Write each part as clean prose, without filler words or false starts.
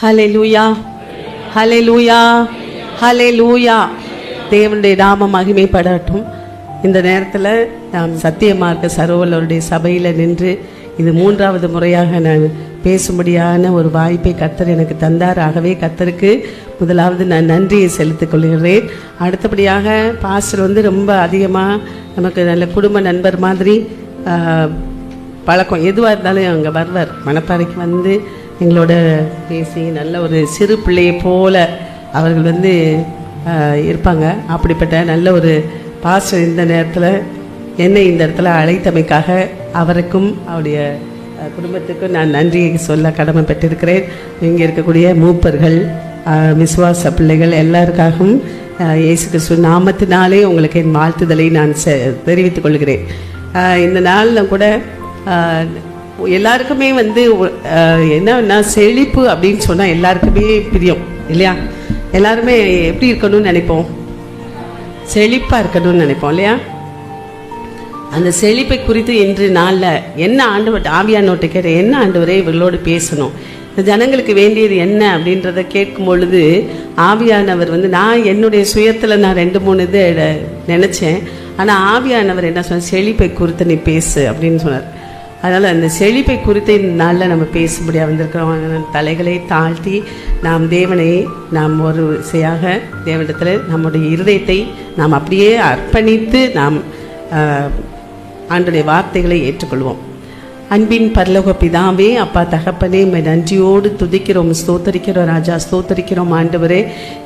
ஹல்லேலூயா, ஹல்லேலூயா, ஹல்லேலூயா. தேவனுடைய நாம மகிமைப்படட்டும். இந்த நேரத்தில் நாம் சத்தியமார்க்க சர்வவல்லவருடைய சபையில் நின்று இது 3வது முறையாக நான் பேசும்படியான ஒரு வாய்ப்பை கர்த்தர் எனக்கு தந்தார். ஆகவே கர்த்தருக்கு முதலாவது நான் நன்றியை செலுத்திக் கொள்கிறேன். அடுத்தபடியாக பாஸ்டர் ரொம்ப அதிகமாக நமக்கு நல்ல குடும்ப நண்பர் மாதிரி பழக்கம். எதுவாக இருந்தாலும் அங்கே வருவார், மணப்பாறைக்கு வந்து எங்களோட பேசி நல்ல ஒரு சிறு பிள்ளையை போல அவர்கள் இருப்பாங்க. அப்படிப்பட்ட நல்ல ஒரு பாஸ்டர் இந்த நேரத்தில் என்னை இந்த இடத்துல அழைத்தமைக்காக அவருக்கும் அவருடைய குடும்பத்துக்கும் நான் நன்றியை சொல்ல கடமைப்பட்டிருக்கிறேன். இங்கே இருக்கக்கூடிய மூப்பர்கள், விசுவாச பிள்ளைகள் எல்லாருக்காகவும் இயேசு கிறிஸ்து நாமத்தினாலே உங்களுக்கு என் வாழ்த்துதலை நான் தெரிவித்துக் கொள்கிறேன். இந்த நாளில் கூட எல்லாருக்குமே என்னன்னா செழிப்பு அப்படின்னு சொன்னால் எல்லாருக்குமே பிரியம் இல்லையா? எல்லாருமே எப்படி இருக்கணும்னு நினைப்போம்? செழிப்பாக இருக்கணும்னு நினைப்போம் இல்லையா? அந்த செழிப்பை குறித்து இன்று நாளில் என்ன ஆவியானவர்கிட்ட கேட்டேன், என்ன ஆண்டவரே இவர்களோடு பேசணும், இந்த ஜனங்களுக்கு வேண்டியது என்ன அப்படின்றத கேட்கும் பொழுது ஆவியானவர் நான் என்னுடைய சுயத்தில் நான் 2-3 இது நினச்சேன். ஆனால் ஆவியானவர் என்ன சொன்னார், செழிப்பை குறித்து நீ பேசு அப்படின்னு சொன்னார். அதனால் அந்த செழிப்பை குறித்து இந்த நாளில் நம்ம பேசும்படியாக வந்திருக்கிறோம். தலைகளை தாழ்த்தி நாம் தேவனை நாம் ஒரு விசையாக தேவனிடத்தில் நம்முடைய இருதயத்தை நாம் அப்படியே அர்ப்பணித்து நாம் ஆண்டுடைய வார்த்தைகளை ஏற்றுக்கொள்வோம். அன்பின் பரலோக பிதாவே, அப்பா தகப்பனே, நன்றியோடு துதிக்கிறோம், ஸ்தோத்தரிக்கிறோம் ராஜா, ஸ்தோத்தரிக்கிறோம் ஆண்டவரே.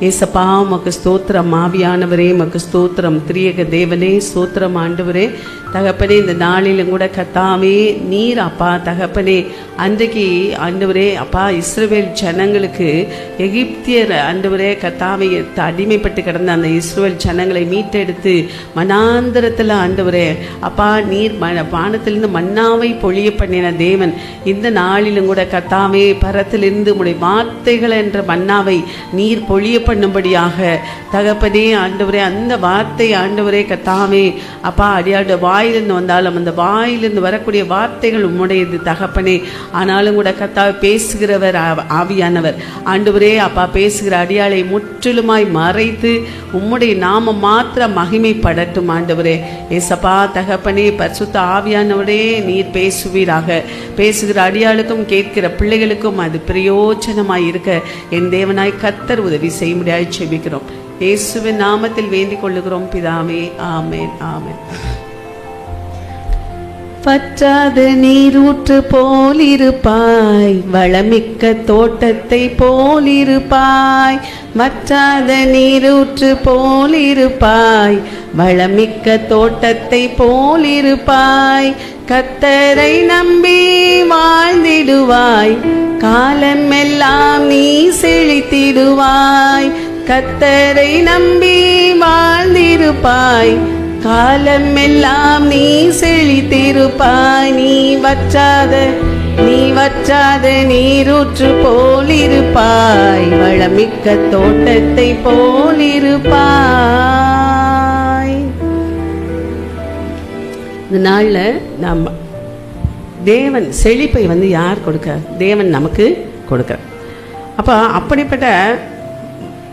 ஏசப்பா உமக்கு ஸ்தோத்திரம், ஆவியானவரே உமக்கு ஸ்தோத்திரம், திரியக தேவனே ஸ்தோத்திரம் ஆண்டவரே. தகப்பனே இந்த நாளிலும் கூட கர்த்தாவே நீர் அப்பா தகப்பனே அன்றைக்கு ஆண்டவரே அப்பா இஸ்ரவேல் ஜனங்களுக்கு எகிப்தியர் ஆண்டவரே கர்த்தாவை அடிமைப்பட்டு கிடந்த அந்த இஸ்ரவேல் ஜனங்களை மீட்டெடுத்து மனாந்தரத்தில் ஆண்டவரே அப்பா நீர் வானத்திலிருந்து மன்னாவை பொழிய பண்ணின தேவன் இந்த நாளிலும் கூட கர்த்தாவே பரத்திலிருந்து உம்முடைய வார்த்தைகள் என்ற மன்னாவை நீர் பொழிய பண்ணும்படியாக தகப்பனே ஆண்டவரே அந்த வார்த்தை ஆண்டவரே கர்த்தாவே அப்பா அடியாடு வாயிலிருந்து வந்தாலும் அந்த வாயிலிருந்து வரக்கூடிய வார்த்தைகள் உம்முடையது தகப்பனே. ஆனாலும் கூட கர்த்தாவே பேசுகிறவர் ஆவியானவர் ஆண்டவரே அப்பா பேசுகிற அடியாளை முற்றிலுமாய் மறைத்து உம்முடைய நாமம் மாத்திர மகிமைப்படட்டும் ஆண்டவரே. ஏசப்பா தகப்பனே பரிசுத்த ஆவியானவரே நீர் பேசுவீராக. பேசுகிற அடியாளுக்கும் கேட்கிற பிள்ளைகளுக்கும் அது பிரயோஜனமாய் இருக்க என் தேவனாய் கர்த்தர் உதவி செய்ய முடியாது செபிக்கிறோம். இயேசுவின் நாமத்தில் வேண்டிக் கொள்ளுகிறோம் பிதாவே, ஆமென், ஆமென். வற்றாத நீரூற்று போலிருப்பாய், வளமிக்க தோட்டத்தை போலிருப்பாய். வற்றாத நீரூற்று போலிருப்பாய், வளமிக்க தோட்டத்தை போலிருப்பாய். கர்த்தரை நம்பி வாழ்ந்திடுவாய், காலமெல்லாம் நீ செழித்திடுவாய். கர்த்தரை நம்பி வாழ்ந்திருப்பாய், காலமெல்லாம் நீ செழித்திருப்பாய். நீ வற்றாத நீரூற்று போலிருப்பாய், வளமிக்க தோட்டத்தை போலிருப்பாய். இந்த நாளில் நாம் தேவன் செழிப்பை யார் கொடுக்க? தேவன் நமக்கு கொடுக்க. அப்போ அப்படிப்பட்ட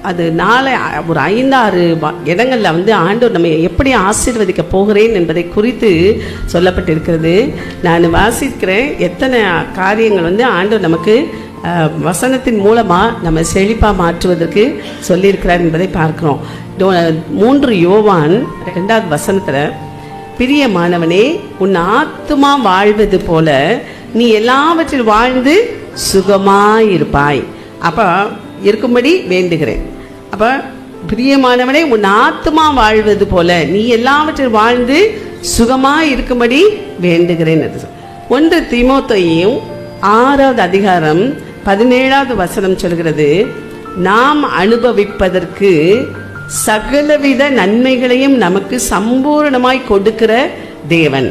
அது நாளை ஒரு 5-6 இடங்களில் ஆண்டவர் நம்ம எப்படி ஆசீர்வதிக்க போகிறேன் என்பதை குறித்து சொல்லப்பட்டிருக்கிறது. நான் வாசிக்கிறேன் எத்தனை காரியங்கள் ஆண்டவர் நமக்கு வசனத்தின் மூலமாக நம்ம செழிப்பாக மாற்றுவதற்கு சொல்லியிருக்கிறார் என்பதை பார்க்கிறோம். 3 யோவான் 2வது வசனத்தில், பிரியமானவனே உன் ஆத்துமா வாழ்வது போல நீ எல்லாவற்றில் வாழ்ந்து சுகமாயிருப்பாய். அப்போ இருக்கும்படி வேண்டுகிறேன். அப்போ பிரியமானவனே உன் ஆத்துமா வாழ்வது போல நீ எல்லாவற்றில் வாழ்ந்து சுகமாய் இருக்கும்படி வேண்டுகிறேன். 1 தீமோத்தேயு 6வது அதிகாரம் 17வது வசனம் சொல்கிறது, நாம் அனுபவிப்பதற்கு சகலவித நன்மைகளையும் நமக்கு சம்பூர்ணமாய் கொடுக்கிற தேவன்.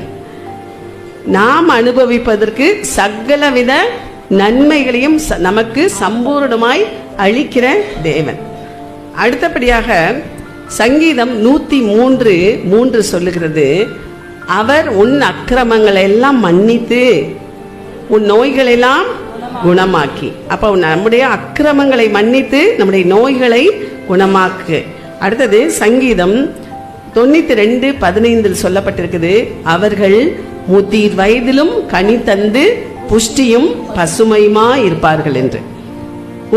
நாம் அனுபவிப்பதற்கு சகலவித நன்மைகளையும் நமக்கு சம்பூர்ணமாய் அளிக்கிற தேவன். அடுத்தபடியாக சங்கீதம் 103:3 சொல்லுகிறது, அவர் உன் அக்கிரமங்களை எல்லாம் மன்னித்து உன் நோய்களெல்லாம் குணமாக்கி. அப்போ நம்முடைய அக்கிரமங்களை மன்னித்து நம்முடைய நோய்களை குணமாக்கு. அடுத்தது சங்கீதம் 92:15 சொல்லப்பட்டிருக்குது, அவர்கள் முதிர் வயதிலும் கனி தந்து புஷ்டியும் பசுமையுமா இருப்பார்கள் என்று.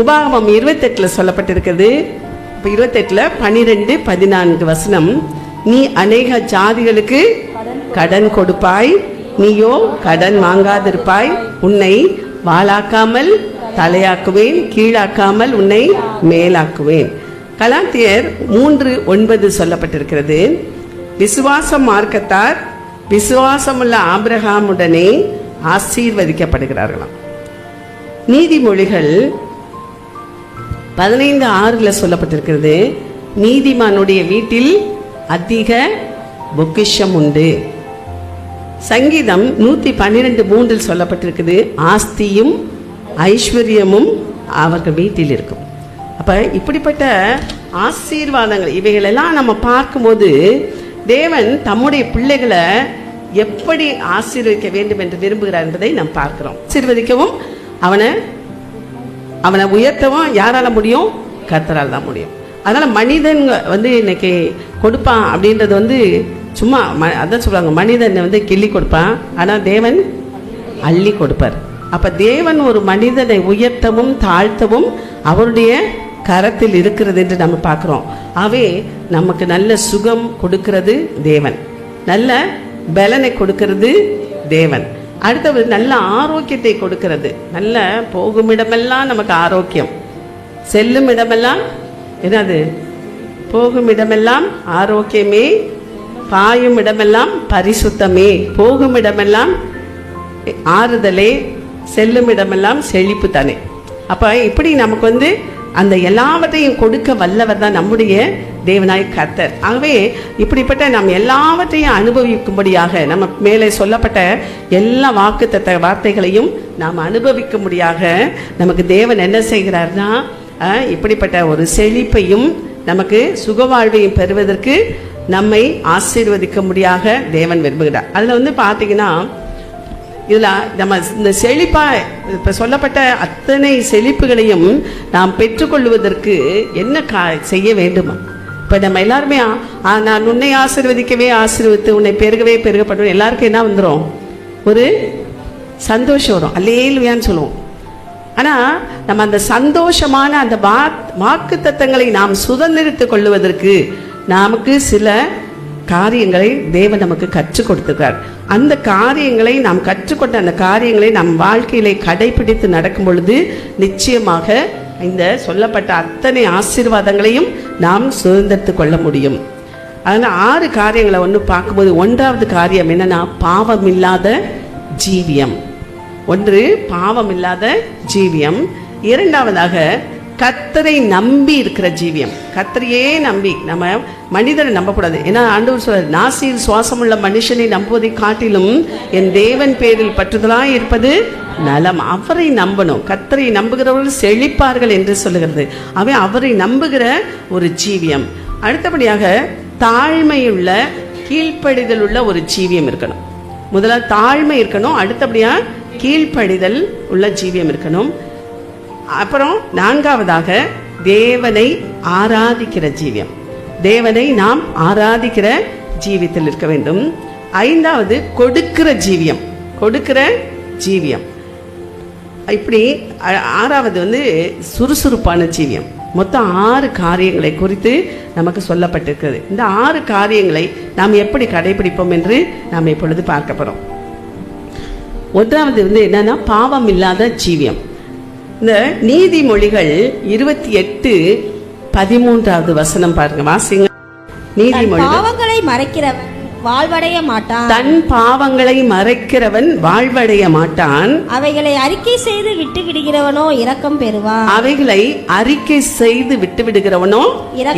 உபாகமம் 28 சொல்லப்பட்டிருக்கிறது. 28:12-14 நீ அநேக ஜாதிகளுக்கு கடன் கொடுப்பாய், நீயோ கடன் வாங்காதிருப்பாய். உன்னை வாளாக்காமல் தலையாக்குவேன், கீழாக்காமல் உன்னை மேலாக்குவேன். கலாத்தியர் 3:9 சொல்லப்பட்டிருக்கிறது, விசுவாச மார்க்கத்தார் விசுவாசமுள்ள ஆபிரகாமுடனே ஆசீர்வதிக்கப்படுகிறார்களாம். நீதிமொழிகள் 15:6 சொல்லப்பட்டிருக்கிறது, நீதிமானுடைய வீட்டில் அதிக பொக்கிஷம் உண்டு. சங்கீதம் 112:3 சொல்லப்பட்டிருக்குது, ஆஸ்தியும் ஐஸ்வர்யமும் அவர்கள் வீட்டில் இருக்கும். அப்ப இப்படிப்பட்ட ஆசீர்வாதங்கள் இவைகளெல்லாம் நம்ம பார்க்கும்போது தேவன் தம்முடைய பிள்ளைகளை எப்படி ஆசீர்வதிக்க வேண்டும் என்று விரும்புகிறார் என்பதை நாம் பார்க்கிறோம். ஆசீர்வதிக்கவும் அவனை உயர்த்தவும் யாரால முடியும்? கர்த்தரால் தான் முடியும். அதனால மனிதன் இன்னைக்கு கொடுப்பான் அப்படின்றது சும்மா அதான் சொல்றாங்க, மனிதன் கிள்ளி கொடுப்பான், ஆனா தேவன் அள்ளி கொடுப்பார். அப்ப தேவன் ஒரு மனிதனை உயர்த்தவும் தாழ்த்தவும் அவருடைய கரத்தில் இருக்கிறது என்று நம்ம பார்க்கிறோம். அவே நமக்கு நல்ல சுகம் கொடுக்கிறது தேவன், நல்ல பலனை கொடுக்கிறது தேவன். அடுத்தது நல்ல ஆரோக்கியத்தை கொடுக்கிறது. நல்ல போகும் இடமெல்லாம் நமக்கு ஆரோக்கியம், செல்லும் இடமெல்லாம் என்னது? போகும் இடமெல்லாம் ஆரோக்கியமே, பாயும் இடமெல்லாம் பரிசுத்தமே, போகும் இடமெல்லாம் ஆறுதலே, செல்லும் இடமெல்லாம் செழிப்பு தானே. அப்ப இப்படி நமக்கு அந்த எல்லாவற்றையும் கொடுக்க வல்லவர் தான் நம்முடைய தேவனாய் கர்த்தர். ஆகவே இப்படிப்பட்ட நாம் எல்லாவற்றையும் அனுபவிக்கும்படியாக நம்ம மேலே சொல்லப்பட்ட எல்லா வாக்குத்தத்த வார்த்தைகளையும் நாம் அனுபவிக்கும்படியாக நமக்கு தேவன் என்ன செய்கிறார்னா, இப்படிப்பட்ட ஒரு செழிப்பையும் நமக்கு சுகவாழ்வையும் பெறுவதற்கு நம்மை ஆசீர்வதிக்கும்படியாக தேவன் விரும்புகிறார். அதுல பார்த்தீங்கன்னா, இதுல நம்ம இந்த செழிப்பா இப்ப சொல்லப்பட்ட அத்தனை செழிப்புகளையும் நாம் பெற்றுக்கொள்வதற்கு என்ன செய்ய வேண்டுமா? இப்ப நம்ம எல்லாருமே நான் உன்னை ஆசீர்வதிக்கவே ஆசீர்வதித்து உன்னை பெருகவே பெருகப்படுவேன், எல்லாருக்கும் என்ன வந்துடும்? ஒரு சந்தோஷம் வரும், அல்லேலூயான்னு சொல்லுவோம். ஆனா நம்ம அந்த சந்தோஷமான அந்த வாக்கு தத்தங்களை நாம் சுதந்திரித்துக் கொள்வதற்கு நமக்கு சில காரியங்களை தேவன் நமக்கு கற்றுக் கொடுத்திருக்கிறார். அந்த காரியங்களை நாம் கற்றுக்கொண்ட அந்த காரியங்களை நம் வாழ்க்கையிலே கடைபிடித்து நடக்கும் பொழுது நிச்சயமாக இந்த சொல்லப்பட்ட அத்தனை ஆசீர்வாதங்களையும் நாம் சுதந்திரித்துக் கொள்ள முடியும். அதனால 6 காரியங்களை பார்க்கும்போது, 1வது காரியம் என்னன்னா, பாவம் இல்லாத ஜீவியம். 1 பாவம் இல்லாத ஜீவியம். 2வதாக கர்த்தரை நம்பி இருக்கிற ஜீவியம். கர்த்தரையே நம்பி, நம்ம மனிதரை நம்பக்கூடாது. ஏன்னா ஆண்டவர் சொல்றார், நாசியில் சுவாசமுள்ள மனுஷனை நம்புவதை காட்டிலும் என் தேவன் பேரில் பற்றுதலாய் இருப்பது நலம். அவரை நம்பணும். கர்த்தரை நம்புகிறவர்கள் செழிப்பார்கள் என்று சொல்லுகிறது. அவரை நம்புகிற ஒரு ஜீவியம். அடுத்தபடியாக தாழ்மையுள்ள கீழ்ப்படிதல் உள்ள ஒரு ஜீவியம் இருக்கணும். முதல்ல தாழ்மை இருக்கணும், அடுத்தபடியா கீழ்ப்படிதல் உள்ள ஜீவியம் இருக்கணும். அப்புறம் 4வதாக தேவனை ஆராதிக்கிற ஜீவியம். தேவனை நாம் ஆராதிக்கிற ஜீவியத்தில் இருக்க வேண்டும். 5வது கொடுக்கிற ஜீவியம். கொடுக்கிற ஜீவியம். இப்படி 6வது சுறுசுறுப்பான ஜீவியம். மொத்தம் 6 காரியங்களை குறித்து நமக்கு சொல்லப்பட்டிருக்கிறது. இந்த 6 காரியங்களை நாம் எப்படி கடைபிடிப்போம் என்று நாம் இப்பொழுது பார்க்க போறோம். 1வது என்னன்னா, பாவம் இல்லாத ஜீவியம். இந்த நீதிமொழிகள் 28:13 பாருங்க, வாசிங்க. நீதிமொழிகள், பாவங்களை மறைக்கிறவன் வாழ்வடைய மாட்டான். தன் பாவங்களை மறைக்கிறவன் வாழ்வடைய மாட்டான். அவைகளை அறிக்கை செய்து விட்டு விடுகிறவனோ இரக்கம் பெறுவான். அவைகளை அறிக்கை செய்து விட்டு விடுகிறவனோ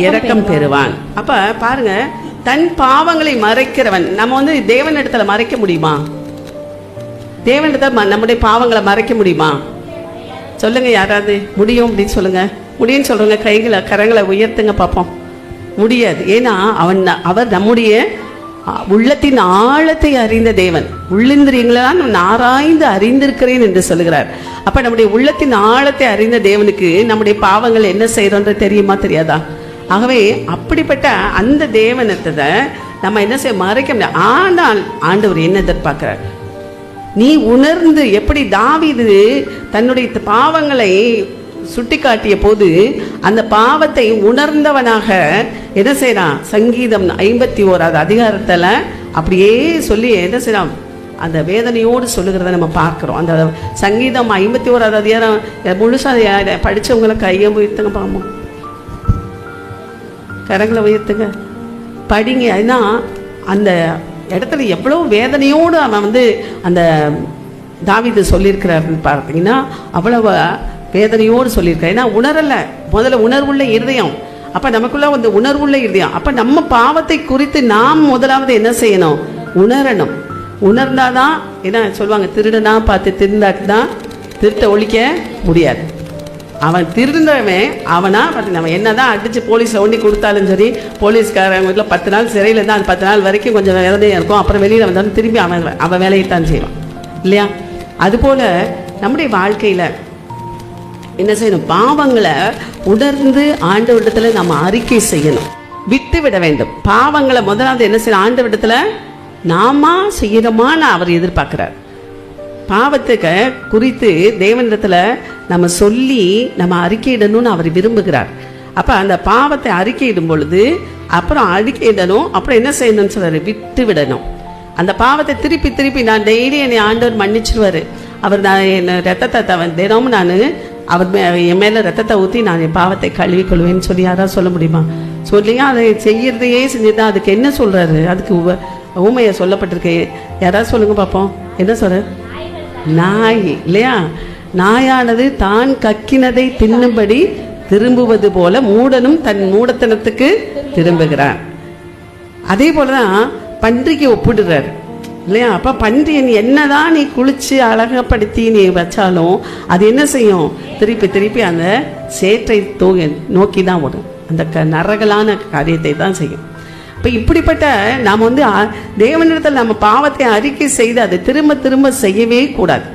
இரக்கம் பெறுவான். அப்ப பாருங்க, தன் பாவங்களை மறைக்கிறவன். நம்ம தேவனிடத்துல மறைக்க முடியுமா? தேவனிடத்துல நம்முடைய பாவங்களை மறைக்க முடியுமா? சொல்லுங்க, யாராவது முடியும் அப்படின்னு சொல்லுங்க. முடியும்னு சொல்றவங்க கரங்களை உயர்த்துங்க பார்ப்போம். முடியாது. ஏன்னா அவர் நம்முடைய உள்ளத்தின் ஆழத்தை அறிந்த தேவன். உள்ளிந்திரியங்களால் நான் ஆராய்ந்து அறிந்திருக்கிறேன் என்று சொல்லுகிறார். அப்ப நம்முடைய உள்ளத்தின் ஆழத்தை அறிந்த தேவனுக்கு நம்முடைய பாவங்கள் என்ன செய்யறோன்ற தெரியுமா தெரியாதா? ஆகவே அப்படிப்பட்ட அந்த தேவனத்தை நம்ம என்ன செய்ய மறைக்க முடியாது. ஆனால் ஆண்டவர் என்ன எதிர்பார்க்கிறார்? நீ உணர்ந்து, எப்படி தாவீது தன்னுடைய பாவங்களை சுட்டி காட்டிய போது அந்த பாவத்தை உணர்ந்தவனாக என்ன செய்யறான்? சங்கீதம் 51 அதிகாரத்துல அப்படியே சொல்லி என்ன செய்யறான்? அந்த வேதனையோடு சொல்லுகிறத நம்ம பார்க்கிறோம். அந்த சங்கீதம் 51 அதிகாரம் முழுசா படிச்சவங்களை கையை உயர்த்துங்க பாப்போம், கரங்களை உயர்த்துங்க, படிங்க. ஏன்னா அந்த இடத்துல எவ்வளவு வேதனையோடு அவன் அந்த தாவீது சொல்லியிருக்கிறாருன்னு பார்த்தீங்கன்னா அவ்வளவு வேதனையோடு சொல்லியிருக்காரு. ஏன்னா உணரல, முதல்ல உணர்வுள்ள இருதயம். அப்ப நமக்குள்ள உணர்வுள்ள இருதயம். அப்ப நம்ம பாவத்தை குறித்து நாம் முதலாவது என்ன செய்யணும்? உணரணும். உணர்ந்தாதான் என்ன சொல்லுவாங்க, திருடனா பார்த்து திருந்தாதான் திருட்ட ஒழிக்க முடியாது. அவன் திருந்தவன் அவனா நம்ம என்னதான் அடிச்சு போலீஸ்ல ஒண்டி கொடுத்தாலும் சரி, போலீஸ்காரங்க வீட்டில் 10 நாள் சிறையில் தான், 10 நாள் வரைக்கும் கொஞ்சம் வேதனையா இருக்கும். அப்புறம் வெளியில வந்தாலும் திரும்பி அவன் வேலையைத்தான் செய்வான் இல்லையா? அதுபோல நம்முடைய வாழ்க்கையில என்ன செய்யணும்? பாவங்களை உணர்ந்து ஆண்டவரிடத்துல நம்ம அறிக்கை செய்யணும், விட்டு விட வேண்டும். பாவங்களை முதலாவது என்ன செய்யணும்? ஆண்டவரிடத்துல நாம செய்யணுமான்னு அவர் எதிர்பார்க்கிறார். பாவத்துக்கு குறித்து தேவனிடத்துல நம்ம சொல்லி நம்ம அறிக்கையிடணும்னு அவர் விரும்புகிறார். அப்ப அந்த பாவத்தை அறிக்கையிடும் பொழுது அப்புறம் அறிக்கையிடணும், அப்புறம் என்ன செய்யணும்னு சொல்றாரு? விட்டு விடணும். அந்த பாவத்தை திருப்பி திருப்பி நான் டெய்லி என்னை ஆண்டவர் மன்னிச்சிருவாரு. அவர் நான் என் ரத்தத்தை தினமும் நான் அவர் என் மேல ரத்தத்தை ஊற்றி நான் என் பாவத்தை கழுவி கொள்வேன்னு சொல்லி யாராவது சொல்ல முடியுமா? சொல்லியா அதை செய்யறதையே செஞ்சுதான் அதுக்கு என்ன சொல்றாரு? அதுக்கு ஊமையை சொல்லப்பட்டிருக்கு. யாராவது சொல்லுங்க பார்ப்போம், என்ன சொல்ற? நாய் இல்லையா? நாயானது தான் கக்கினதை தின்னும்படி திரும்புவது போல மூடனும் தன் மூடத்தனத்துக்கு திரும்புகிறான். அதே போலதான் பன்றிக்கு ஒப்பிடுறாரு இல்லையா? அப்ப பன்றி என்னதான் நீ குளிச்சு அழகப்படுத்தி நீ வச்சாலும் அது என்ன செய்யும்? திருப்பி திருப்பி அந்த சேற்றை நோக்கி தான் வரும். அந்த நரகலான காரியத்தை தான் செய்யும். இப்போ இப்படிப்பட்ட நாம் தேவனிடத்தில் நம்ம பாவத்தை அறிக்கை செய்து அதை திரும்ப திரும்ப செய்யவே கூடாது.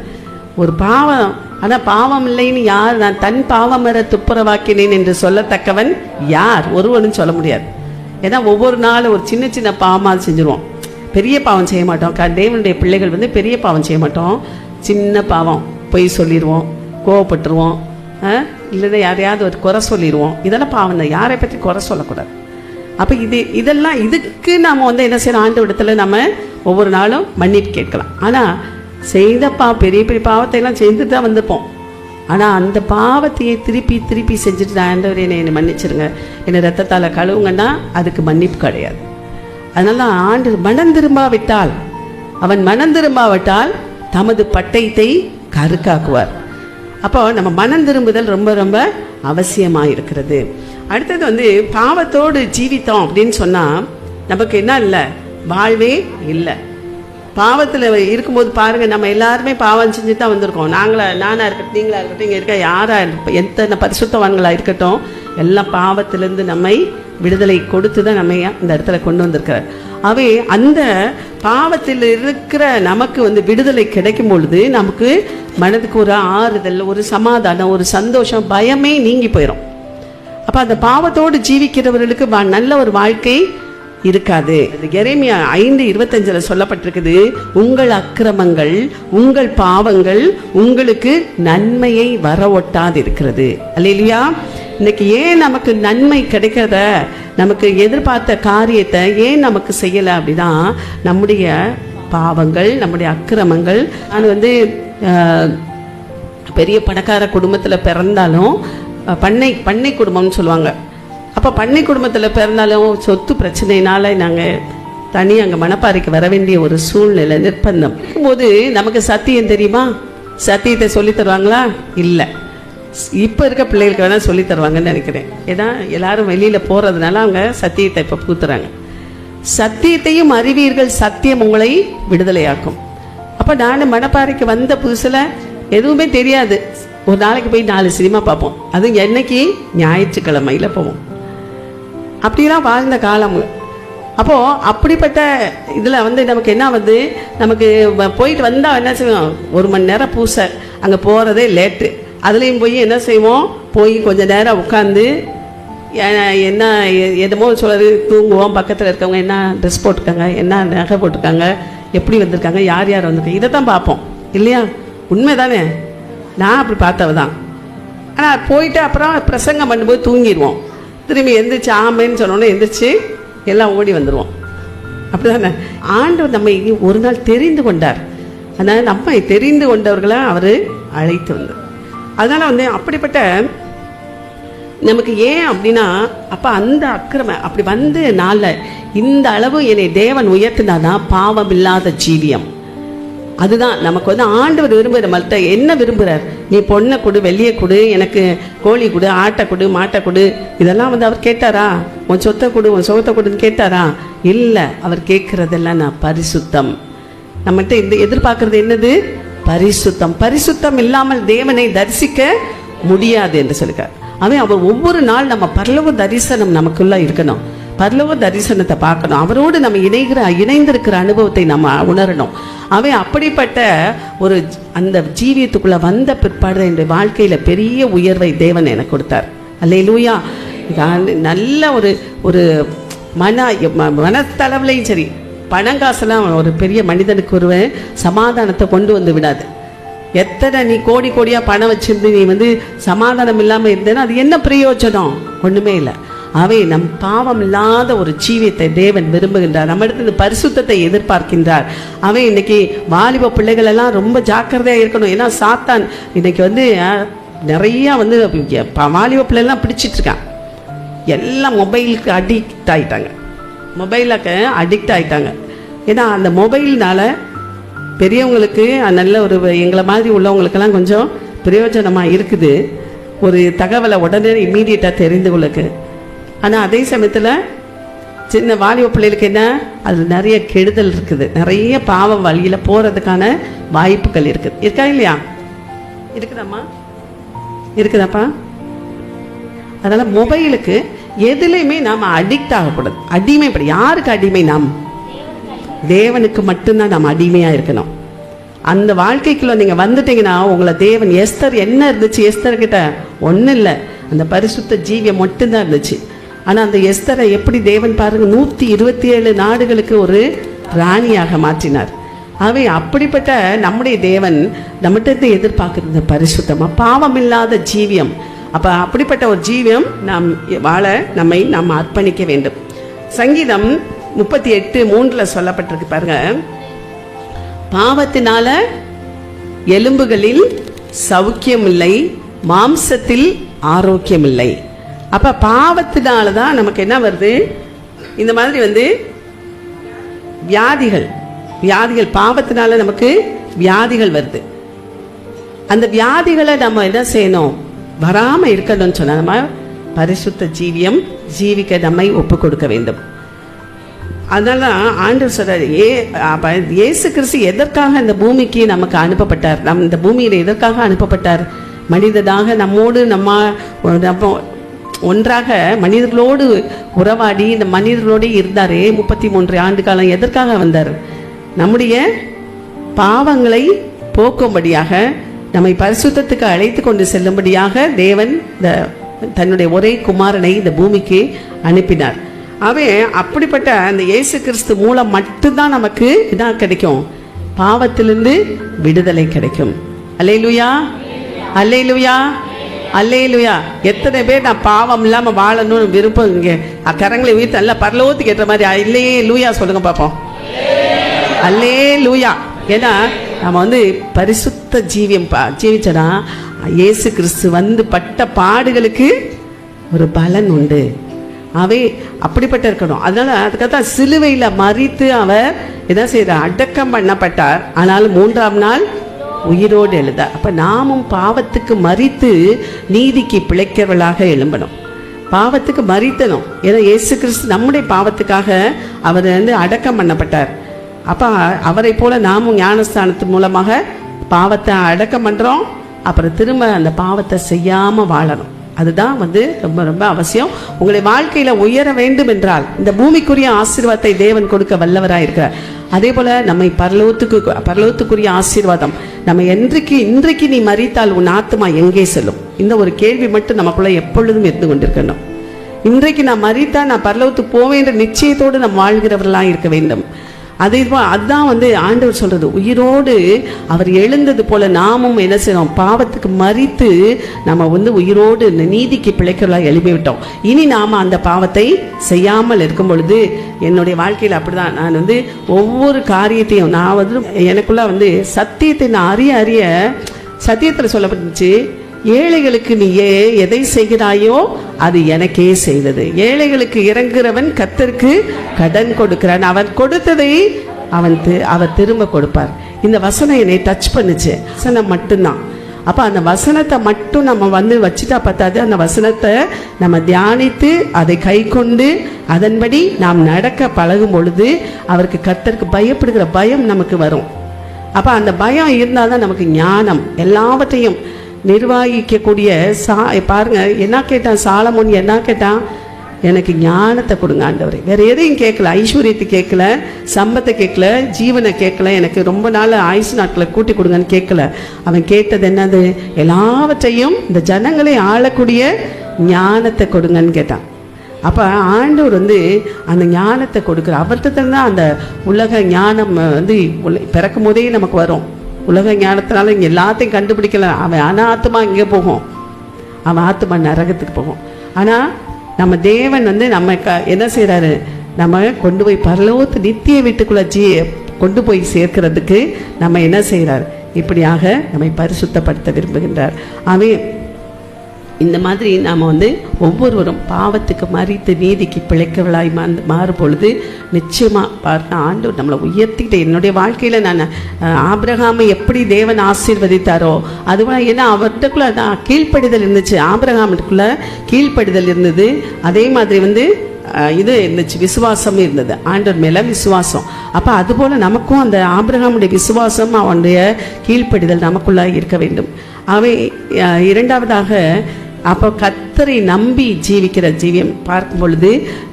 ஒரு பாவம், ஆனால் பாவம் இல்லைன்னு யார்? நான் தன் பாவமர துப்புரவாக்கினேன் என்று சொல்லத்தக்கவன் யார்? ஒருவனும் சொல்ல முடியாது. ஏன்னா ஒவ்வொரு நாளும் ஒரு சின்ன சின்ன பாவமாக செஞ்சுருவோம், பெரிய பாவம் செய்ய மாட்டோம். தேவனுடைய பிள்ளைகள் பெரிய பாவம் செய்ய மாட்டோம், சின்ன பாவம். பொய் சொல்லிடுவோம், கோவப்பட்டுருவோம், இல்லைன்னா யாரையாவது ஒரு குறை சொல்லிடுவோம். இதெல்லாம் பாவம் தான், யாரை பற்றி குறை சொல்லக்கூடாது. அப்போ இதெல்லாம் இதுக்கு நாம் என்ன செய்யணும்? ஆண்டவரிடத்துல நம்ம ஒவ்வொரு நாளும் மன்னிப்பு கேட்கலாம். ஆனால் செய்த பெரிய பெரிய பாவத்தை எல்லாம் செய்துட்டு தான் வந்திருப்போம். ஆனால் அந்த பாவத்தையே திருப்பி திருப்பி செஞ்சுட்டு ஆண்டவர் என்னை மன்னிச்சிருங்க, என்னை ரத்தத்தால் கழுவுங்கன்னா அதுக்கு மன்னிப்பு கிடையாது. அதனால ஆண்டு மனம் திரும்பாவிட்டால், அவன் மனம் திரும்பாவிட்டால் தமது பட்டயத்தை கருக்காக்குவார். அப்போ நம்ம மனம் திரும்புதல் ரொம்ப ரொம்ப அவசியமாக இருக்கிறது. அடுத்தது பாவத்தோடு ஜீவித்தோம் அப்படின்னு சொன்னால் நமக்கு என்ன இல்லை? வாழ்வே இல்லை. பாவத்தில் இருக்கும்போது பாருங்கள், நம்ம எல்லாருமே பாவம் செஞ்சு தான் வந்திருக்கோம். நானாக இருக்கட்டும், நீங்களாக இருக்கட்டும், இங்கே இருக்க யாராக இருக்கட்டும், எத்தனை பரிசுத்தவான்களாக இருக்கட்டும், எல்லாம் பாவத்திலேருந்து நம்மை விடுதலை கொடுத்து தான் நம்ம இந்த இடத்துல கொண்டு வந்திருக்கிறார். அவை அந்த பாவத்தில் இருக்கிற நமக்கு விடுதலை கிடைக்கும் பொழுது நமக்கு மனதுக்கு ஒரு ஆறுதல், ஒரு சமாதானம், ஒரு சந்தோஷம், பயமே நீங்கி போயிடும். அப்போ அந்த பாவத்தோடு ஜீவிக்கிறவர்களுக்கு நல்ல ஒரு வாழ்க்கை இருக்காது. எரேமியா 5:25 சொல்லப்பட்டிருக்குது, உங்கள் அக்கிரமங்கள் உங்கள் பாவங்கள் உங்களுக்கு நன்மையை வர ஒட்டாது இருக்கிறது. அல்லேலூயா. இன்னைக்கு ஏன் நமக்கு நன்மை கிடைக்கிறத, நமக்கு எதிர்பார்த்த காரியத்தை ஏன் நமக்கு செய்யலை அப்படின்னா நம்முடைய பாவங்கள், நம்முடைய அக்கிரமங்கள். நான் பெரிய பணக்கார குடும்பத்தில் பிறந்தாலும் பண்ணை குடும்பம்னு சொல்லுவாங்க. அப்போ பண்ணை குடும்பத்தில் பிறந்தாலும் சொத்து பிரச்சனைனால நாங்கள் தனி அங்கே மணப்பாறைக்கு வர வேண்டிய ஒரு சூழ்நிலை, நிர்பந்தம் இருக்கும்போது நமக்கு சத்தியம் தெரியுமா? சத்தியத்தை சொல்லி தருவாங்களா? இல்லை. இப்போ இருக்க பிள்ளைகளுக்கு வேணால் சொல்லி தருவாங்கன்னு நினைக்கிறேன். ஏன்னா எல்லாரும் வெளியில் போகிறதுனால அவங்க சத்தியத்தை இப்போ பூத்துறாங்க. சத்தியத்தையும் அறிவீர்கள், சத்தியம் உங்களை விடுதலையாக்கும். அப்போ நான் மணப்பாறைக்கு வந்த புதுசில் எதுவுமே தெரியாது. ஒரு நாளைக்கு போய் 4 சினிமா பார்ப்போம். அதுவும் என்னைக்கு? ஞாயிற்றுக்கிழமையில் போவோம். அப்படிலாம் வாழ்ந்த காலம். அப்போது அப்படிப்பட்ட இதில் வந்து நமக்கு என்ன வந்து நமக்கு போயிட்டு வந்தால் என்ன செய்வோம், 1 மணி நேரம் பூசை, அங்கே போகிறதே லேட்டு. அதுலேயும் போய் என்ன செய்வோம், போய் கொஞ்சம் நேரம் உட்காந்து என்ன என்னமோ சொல்கிறது தூங்குவோம். பக்கத்தில் இருக்கவங்க என்ன ட்ரெஸ் போட்டிருக்காங்க, என்ன நகை போட்டிருக்காங்க, எப்படி வந்திருக்காங்க, யார் யார் வந்திருக்காங்க, இதை தான் பார்ப்போம் இல்லையா? உண்மை தானே? நான் அப்படி பார்த்தவ தான். ஆனால் போயிட்டு அப்புறம் பிரசங்கம் பண்ணும்போது தூங்கிடுவோம். திரும்பி எந்திரிச்சு ஆமேன்னு சொன்னோன்னே எந்திரிச்சு எல்லாம் ஓடி வந்துடுவோம். அப்படி தானே? ஆண்டவர் நம்மை ஒரு நாள் தெரிந்து கொண்டார். அதனால் நம்மை தெரிந்து கொண்டவர்களை அவர் அழைத்து வந்தார். அதனால் வந்து அப்படிப்பட்ட நமக்கு ஏன் அப்படின்னா, அப்போ அந்த அக்கிரம அப்படி வந்து நாளில் இந்த அளவு என்னை தேவன் உயர்த்தினாதான் பாவம் இல்லாத ஜீவியம். அதுதான் நமக்கு வந்து ஆண்டவர் விரும்புகிற. நம்மள்கிட்ட என்ன விரும்புகிறார்? நீ பொண்ணை கொடு, வெள்ளியை கொடு, எனக்கு கோழி கொடு, ஆட்டை கொடு, மாட்டை கொடு, இதெல்லாம் வந்து அவர் கேட்டாரா? உன் சொத்தை கொடு, உன் சுகத்தை கொடுன்னு கேட்டாரா? இல்லை. அவர் கேட்குறதெல்லாம் நான் பரிசுத்தம். நம்மகிட்ட இந்த எதிர்பார்க்கறது என்னது? பரிசுத்தம். பரிசுத்தம் இல்லாமல் தேவனை தரிசிக்க முடியாது என்று சொல்லுகிறார். அவர் ஒவ்வொரு நாள் நம்ம பரலோக தரிசனம் நமக்குள்ள இருக்கணும். பரலோக தரிசனத்தை பார்க்கணும். அவரோடு நம்ம இணைந்திருக்கிற அனுபவத்தை நம்ம உணரணும். அப்படிப்பட்ட ஒரு அந்த ஜீவியத்துக்குள்ள வந்த பிற்பாடு என்னுடைய வாழ்க்கையில பெரிய உயர்வை தேவன் எனக்கு கொடுத்தார். அல்லேலூயா. நல்ல ஒரு மனத்தளவுலையும் சரி, பணங்காசெல்லாம் ஒரு பெரிய மனிதனுக்கு ஒரு சமாதானத்தை கொண்டு வந்து விடாது. எத்தனை நீ கோடி கோடியா பணம் வச்சிருந்து நீ வந்து சமாதானம் இல்லாமல் இருந்தேன்னா அது என்ன பிரயோஜனம்? ஒண்ணுமே இல்லை. நம் பாவம் இல்லாத ஒரு ஜீவியத்தை தேவன் விரும்புகின்றார். நம்ம இடத்துல பரிசுத்தத்தை எதிர்பார்க்கின்றார். இன்னைக்கு வாலிப பிள்ளைகள் எல்லாம் ரொம்ப ஜாக்கிரதையா இருக்கணும். ஏன்னா சாத்தான் இன்னைக்கு வந்து நிறைய வந்து வாலிப பிள்ளைகள்லாம் பிடிச்சிட்டு இருக்கான். எல்லாம் மொபைலுக்கு அடிக்ட் ஆயிட்டாங்க. அடிக்ட் ஆயிட்டாங்க. ஏன்னா அந்த மொபைல்னால பெரியவங்களுக்கு நல்ல ஒரு எங்களை மாதிரி உள்ளவங்களுக்கெல்லாம் கொஞ்சம் பிரயோஜனமாக இருக்குது. ஒரு தகவலை உடனே இம்மீடியட்டாக தெரிந்து கொள்ளுக்கு. ஆனால் அதே சமயத்தில் சின்ன வாலிப பிள்ளைகளுக்கு என்ன, அது நிறைய கெடுதல் இருக்குது. நிறைய பாவ வழியில் போகிறதுக்கான வாய்ப்புகள் இருக்குது. இருக்கா இல்லையா? இருக்குதாம்மா? இருக்குதாப்பா? அதனால் மொபைலுக்கு எதுலேயுமே நாம் அடிக்ட் ஆகக்கூடாது. அடிமைப்பட. யாருக்கு அடிமை? நாம் தேவனுக்கு மட்டும்தான் நாம் அடிமையாக இருக்கணும். அந்த வாழ்க்கைக்குள்ள நீங்கள் வந்துட்டீங்கன்னா உங்களை தேவன் எஸ்தர் என்ன இருந்துச்சு? எஸ்தர்கிட்ட ஒன்றும் இல்லை, அந்த பரிசுத்த ஜீவியம் மட்டும்தான் இருந்துச்சு. ஆனால் அந்த எஸ்தரை எப்படி தேவன் பாருங்க 127 நாடுகளுக்கு ஒரு ராணியாக மாற்றினார். அப்படிப்பட்ட நம்முடைய தேவன் நம்மகிட்ட எதிர்பார்க்கிறது பரிசுத்தமாக பாவம் இல்லாத ஜீவியம். அப்படிப்பட்ட ஒரு ஜீவியம் நாம் வாழ நாம் அர்ப்பணிக்க வேண்டும். சங்கீதம் 38:3 சொல்லப்பட்டிருக்கு பாருங்க. பாவத்தினால எலும்புகளில் சௌக்கியம் இல்லை, மாம்சத்தில் ஆரோக்கியம் இல்லை. பாவத்தினால தான் நமக்கு என்ன வருது? இந்த மாதிரி வந்து வியாதிகள் பாவத்தினால நமக்கு வியாதிகள் வருது. அந்த வியாதிகளை நம்ம என்ன செய்யணும்? வராமல் இருக்கணும்னு சொன்னா நம்ம பரிசுத்த ஜீவியம் ஜீவிக்க நம்மை ஒப்பு கொடுக்க வேண்டும். அதனால ஆண்டவர் சொல்றாரு, இயேசு கிறிஸ்து எதற்காக இந்த பூமிக்கு நமக்கு அனுப்பப்பட்டார்? இந்த பூமியில எதற்காக அனுப்பப்பட்டார்? மனிதனாக நம்மோடு நம்ம ஒன்றாக மனிதர்களோடு உறவாடி இந்த மனிதர்களோடு இருந்தாரே 33 ஆண்டு காலம். எதற்காக வந்தார்? நம்முடைய பாவங்களை போக்கும்படியாக, நம்மை பரிசுத்தத்துக்கு அழைத்து கொண்டு செல்லும்படியாக தேவன் தன்னுடைய ஒரே குமாரனை இந்த பூமிக்கு அனுப்பினார். அப்படிப்பட்ட அந்த இயேசு கிறிஸ்து மூலம் மட்டும்தான் நமக்கு இதான் கிடைக்கும், பாவத்திலிருந்து விடுதலை கிடைக்கும். அல்லேலூயா, அல்லேலூயா, அல்லேலூயா. எத்தனை பேர் நான் பாவம் இல்லாம வாழணும்னு விருப்பம்? இங்க கரங்களை உயிர்த்து நல்லா பரலோகத்துக்கு ஏற்ற மாதிரி அல்லேலூயா சொல்லுங்க பாப்போம். அல்லேலூயா. ஏன்னா நம்ம வந்து பரிசுத்த ஜீவியம் ஜீவிச்சனா இயேசு கிறிஸ்து வந்து பட்ட பாடுகளுக்கு ஒரு பலன் உண்டு. அப்படிப்பட்ட இருக்கணும். அதனால அதுக்காக சிலுவையில் மறித்து அவர் என்ன செய்யறார்? அடக்கம் பண்ணப்பட்டார். ஆனாலும் 3ஆம் நாள் உயிரோடு எழுதார். நாமும் பாவத்துக்கு மறித்து நீதிக்கு பிழைக்கிறவர்களாக எழும்பணும். பாவத்துக்கு மறித்தணும். ஏன்னா இயேசு கிறிஸ்து நம்முடைய பாவத்துக்காக அவர் வந்து அடக்கம் பண்ணப்பட்டார். அவரை போல நாமும் ஞானஸ்தானத்து மூலமாக பாவத்தை அடக்கம் பண்றோம். அப்புறம் திரும்ப அந்த பாவத்தை செய்யாம வாழணும். அதுதான் வந்து ரொம்ப ரொம்ப அவசியம். உங்களை வாழ்க்கையில உயர வேண்டும் என்றால் இந்த பூமிக்குரிய ஆசீர்வாதத்தை தேவன் கொடுக்க வல்லவராக இருக்கிறார். அதே போல நம்மை பரலோகத்துக்குரிய ஆசீர்வாதம் நம்ம இன்றைக்கு நீ மரித்தால் உன் ஆத்மா எங்கே செல்லும்? இந்த ஒரு கேள்வி மட்டும் நமக்குள்ள எப்பொழுதும் இருந்து கொண்டிருக்கணும். இன்றைக்கு நான் மரித்தா நான் பரலோகத்துக்கு போவேன் என்ற நிச்சயத்தோடு நம்ம வாழ்கிறவர்களாக இருக்க வேண்டும். அதுதான் வந்து ஆண்டவர் சொல்றது, உயிரோடு அவர் எழுந்தது போல நாமும் என்ன செய்யணும், பாவத்துக்கு மரித்து நம்ம வந்து உயிரோடு நீதிக்கு பிழைக்கிறவர்களாக எழுப்பி விட்டோம். இனி நாம அந்த பாவத்தை செய்யாமல் இருக்கும் பொழுது, என்னுடைய வாழ்க்கையில் அப்படிதான் நான் வந்து ஒவ்வொரு காரியத்தையும் நான் வந்து எனக்குள்ள வந்து சத்தியத்தை நான் அறிய சத்தியத்தில் சொல்லப்பட்டுச்சு, ஏழைகளுக்கு நீ எதை செய்கிறாயோ அது எனக்கே செய்தது. ஏழைகளுக்கு இறங்குறவன் கர்த்தருக்கு கடன் கொடுக்கிறான், அவன் கொடுத்ததை அவர் திரும்ப கொடுப்பார். இந்த வசனம் என்னை டச் பண்ணுச்சு. வசனம் மட்டும்தான். அப்போ அந்த வசனத்தை மட்டும் நம்ம வந்து வச்சுட்டா பார்த்தாது. அந்த வசனத்தை நம்ம தியானித்து அதை கை கொண்டு அதன்படி நாம் நடக்க பழகும் பொழுது அவருக்கு கர்த்தருக்கு பயப்படுகிற பயம் நமக்கு வரும். அப்போ அந்த பயம் இருந்தால் தான் நமக்கு ஞானம், எல்லாவற்றையும் நிர்வகிக்கக்கூடிய பாருங்க என்ன கேட்டான் சாலமோன், என்ன கேட்டான், எனக்கு ஞானத்தை கொடுங்க ஆண்டவரே. வேற எதையும் கேட்கல, ஐஸ்வர்யத்தை கேட்கல, சம்பத்தை கேட்கல, ஜீவனை கேட்கல, எனக்கு ரொம்ப நாள் ஆயுசு நாட்களை கூட்டி கொடுங்கன்னு கேட்கல. அவன் கேட்டது என்னது, எல்லாவற்றையும் இந்த ஜனங்களை ஆளக்கூடிய ஞானத்தை கொடுங்கன்னு கேட்டான். அப்போ ஆண்டவர் வந்து அந்த ஞானத்தை கொடுக்குற அவர்கிட்ட தான் அந்த உலக ஞானம் வந்து பிறக்கும் போதே நமக்கு வரும். உலக ஞானத்தினால இங்கே எல்லாத்தையும் கண்டுபிடிக்கல. அவன் ஆத்மா இங்கே போகும், அவன் ஆத்மா நரகத்துக்கு போகும். ஆனால் நம்ம தேவன் வந்து நம்ம என்ன செய்கிறாரு, நம்ம கொண்டு போய் பரலோகத்து நித்திய வீட்டுக்குள்ள கொண்டு போய் சேர்க்கிறதுக்கு நம்ம என்ன செய்கிறார், இப்படியாக நம்மை பரிசுத்தப்படுத்த விரும்புகின்றார். அவன் இந்த மாதிரி நாம் வந்து ஒவ்வொருவரும் பாவத்துக்கு மரித்து நீதிக்கு பிழைக்கவளாய் மாறும் பொழுது நிச்சயமாக பார்க்க ஆண்டவர் நம்மளை உயர்த்திக்கிட்டு, என்னுடைய வாழ்க்கையில் நான் ஆபிரகாமை எப்படி தேவன் ஆசீர்வதித்தாரோ அதுவாக, ஏன்னா அவர்கிட்டக்குள்ள தான் கீழ்ப்படிதல் இருந்துச்சு, ஆபிரகாமுக்குள்ள கீழ்ப்படிதல் இருந்தது. அதே மாதிரி வந்து இது இருந்துச்சு, விசுவாசம் இருந்தது, ஆண்டவர் மேலே விசுவாசம். அப்போ அதுபோல் நமக்கும் அந்த ஆபிரகாமுடைய விசுவாசம் அவனுடைய கீழ்ப்படிதல் நமக்குள்ளே இருக்க வேண்டும். இரண்டாவதாக அப்போ கர்த்தரை நம்பி ஜீவிக்கிற ஜீவியம் பார்க்கும் பொழுது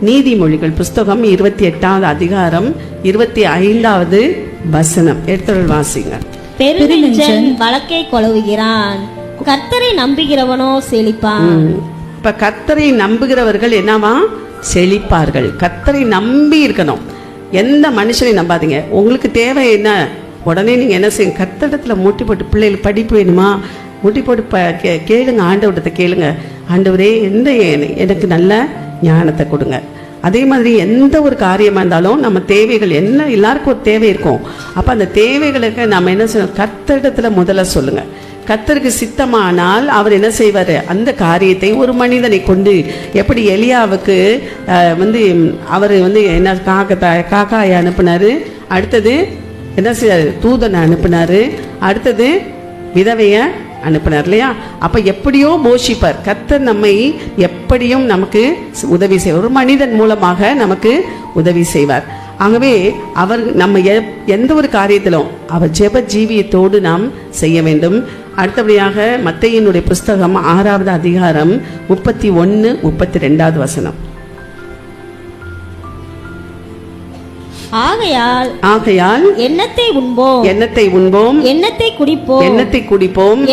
நீதிமொழிகள் புஸ்தகம் 28வது அதிகாரம் 25வது வசனம் எடுத்து வாசிங்க. பெருநெஞ்சன் வழக்கை கொளுகிறான், கர்த்தரை நம்புகிறவனோ செழிப்பான். இப்ப கர்த்தரை நம்புகிறவர்கள் என்னவா செழிப்பார்கள். கர்த்தரை நம்பி இருக்கணும், எந்த மனுஷனை நம்பாதீங்க. உங்களுக்கு தேவை என்ன, உடனே நீங்க என்ன செய்யுங்க, கர்த்தரிடத்துல மூட்டி போட்டு, பிள்ளைகளுக்கு படிப்பு வேணுமா முட்டி போட்டு கேளுங்க, ஆண்டவர்கிட்ட கேளுங்க, ஆண்டவரே எனக்கு நல்ல ஞானத்தை கொடுங்க. அதே மாதிரி எந்த ஒரு காரியமாக இருந்தாலும் நம்ம தேவைகள் என்ன, எல்லாருக்கும் ஒரு தேவை இருக்கும். அப்போ அந்த தேவைகளுக்கு நம்ம என்ன செய்யணும், கர்த்தரிடத்துல முதல்ல சொல்லுங்க. கர்த்தருக்கு சித்தமானால் அவர் என்ன செய்வார், அந்த காரியத்தை ஒரு மனிதனை கொண்டு, எப்படி எலியாவுக்கு வந்து அவர் வந்து என்ன காக்காயை அனுப்புனாரு, அடுத்தது என்ன செய்யாரு, தூதனை அனுப்புனாரு, அடுத்தது விதவைய அனுப்பினார் இல்லையா. அப்ப எப்படியோ போஷிப்பார் கர்த்தர், நம்மை எப்படியும் நமக்கு உதவி செய்வார், ஒரு மனிதன் மூலமாக நமக்கு உதவி செய்வார். ஆகவே அவர் நம்ம எந்த ஒரு காரியத்திலும் அவர் ஜெப ஜீவியத்தோடு நாம் செய்ய வேண்டும். அடுத்தபடியாக மத்தேயுனுடைய புஸ்தகம் 6வது அதிகாரம் 31-32வது வசனம். ஆகையால் எண்ணத்தை உண்போம், எண்ணத்தை குடிப்போம்,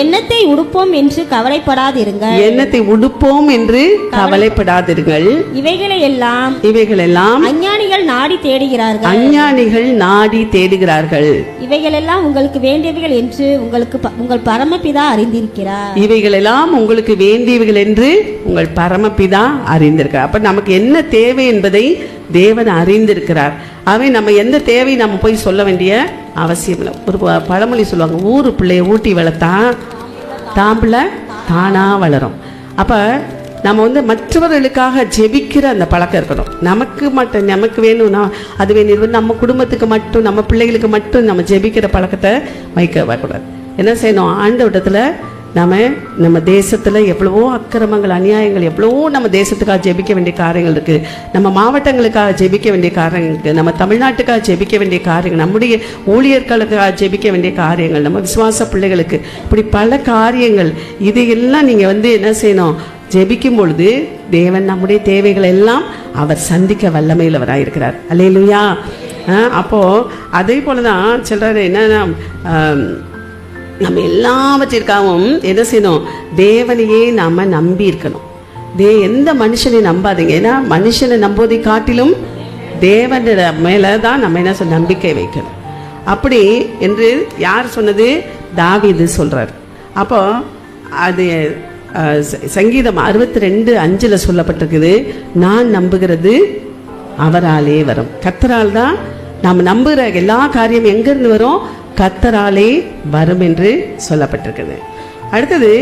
எண்ணத்தை உடுப்போம் என்று கவலைப்படாதிருங்கள். இவைகளெல்லாம் அஞ்ஞானிகள் நாடி தேடுகிறார்கள். இவைகளெல்லாம் உங்களுக்கு வேண்டியவைகள் என்று உங்கள் பரமபிதா அறிந்திருக்கிறார். இவைகளெல்லாம் உங்களுக்கு வேண்டியவைகள் என்று உங்கள் பரமபிதா அறிந்திருக்கிறார். அப்ப நமக்கு என்ன தேவை என்பதை தேவன் அறிந்திருக்கிறார். அவன் நம்ம எந்த தேவை நம்ம போய் சொல்ல வேண்டிய அவசியம் இல்லை. ஒரு பழமொழி சொல்லுவாங்க, ஊரு பிள்ளைய ஊட்டி வளர்த்தா தாம்புல தானா வளரும். அப்ப நம்ம வந்து மற்றவர்களுக்காக ஜெபிக்கிற அந்த பழக்கம் இருக்கணும். நமக்கு வேணும்னா அது வேணும், நம்ம குடும்பத்துக்கு மட்டும், நம்ம பிள்ளைகளுக்கு மட்டும் நம்ம ஜெபிக்கிற பழக்கத்தை வைக்க வரக்கூடாது. என்ன செய்யணும், ஆண்டவரிடத்துல நம்ம தேசத்தில் எவ்வளவோ அக்கிரமங்கள் அநியாயங்கள் எவ்வளவோ நம்ம தேசத்துக்காக ஜெபிக்க வேண்டிய காரியங்கள் இருக்குது. நம்ம மாவட்டங்களுக்காக ஜெபிக்க வேண்டிய காரியங்கள் இருக்குது. நம்ம தமிழ்நாட்டுக்காக ஜெபிக்க வேண்டிய காரியங்கள், நம்முடைய ஊழியர்களுக்காக ஜெபிக்க வேண்டிய காரியங்கள், நம்ம விசுவாச பிள்ளைகளுக்கு, இப்படி பல காரியங்கள். இதையெல்லாம் நீங்கள் என்ன செய்யணும்? ஜெபிக்கும் பொழுது தேவன் நம்முடைய தேவைகளை எல்லாம் அவர் சந்திக்க வல்லமையுள்ளவராக இருக்கிறார். அல்லேலூயா. அப்போது அதே போல தான் சிலர் என்னன்னா நம்ம எல்லாவற்றிற்காகவும் என்ன செய்யணும்? தேவனையே நாம் நம்பி இருக்கணும். எந்த மனுஷனை நம்பாதீங்க. ஏன்னா மனுஷனை நம்புவதை காட்டிலும் தேவனோட மேலே தான் நம்ம என்ன நம்பிக்கை வைக்கணும். அப்படி என்று யார் சொன்னது? தாவீது சொல்கிறார். அப்போ அது சங்கீதம் 62:5 சொல்லப்பட்டிருக்குது, நான் நம்புகிறது அவராலே வரும். கர்த்தரால் தான் நாம் நம்புகிற எல்லா காரியம் எங்கேருந்து வரும்? கர்த்தராலே வரும் என்று சொல்லப்பட்டிருக்குது. அடுத்தது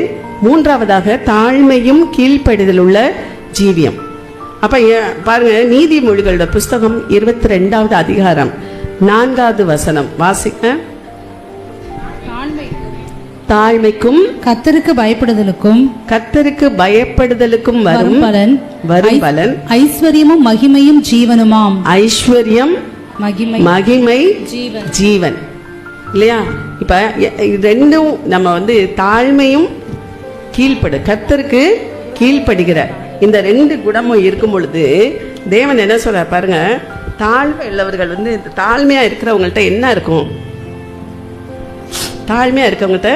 3வதாக தாழ்மையும் கீழ்ப்படிதல் உள்ள ஜீவியம். அப்போ பாருங்க, நீதிமொழிகளோட புஸ்தகம் 22வது அதிகாரம் 4வது வசனம் வாசிக்க. தாழ்மைக்கும் கர்த்தருக்கு பயப்படுதலுக்கும் வரும் பலன் ஐஸ்வர்யமும் மகிமையும் ஜீவனுமாம். ஐஸ்வர்யம் மகிமை ஜீவன் இல்லையா? இப்ப ரெண்டும் நம்ம தாழ்மையும் கர்த்தருக்கு கீழ்ப்படுகிற இந்த 2 குணமும் இருக்கும் பொழுது தேவன் என்ன சொல்ற பாருங்க. தாழ்மை உள்ளவர்கள் தாழ்மையா இருக்கிறவங்கள்ட்ட என்ன இருக்கும்? தாழ்மையா இருக்கவங்கள்ட்ட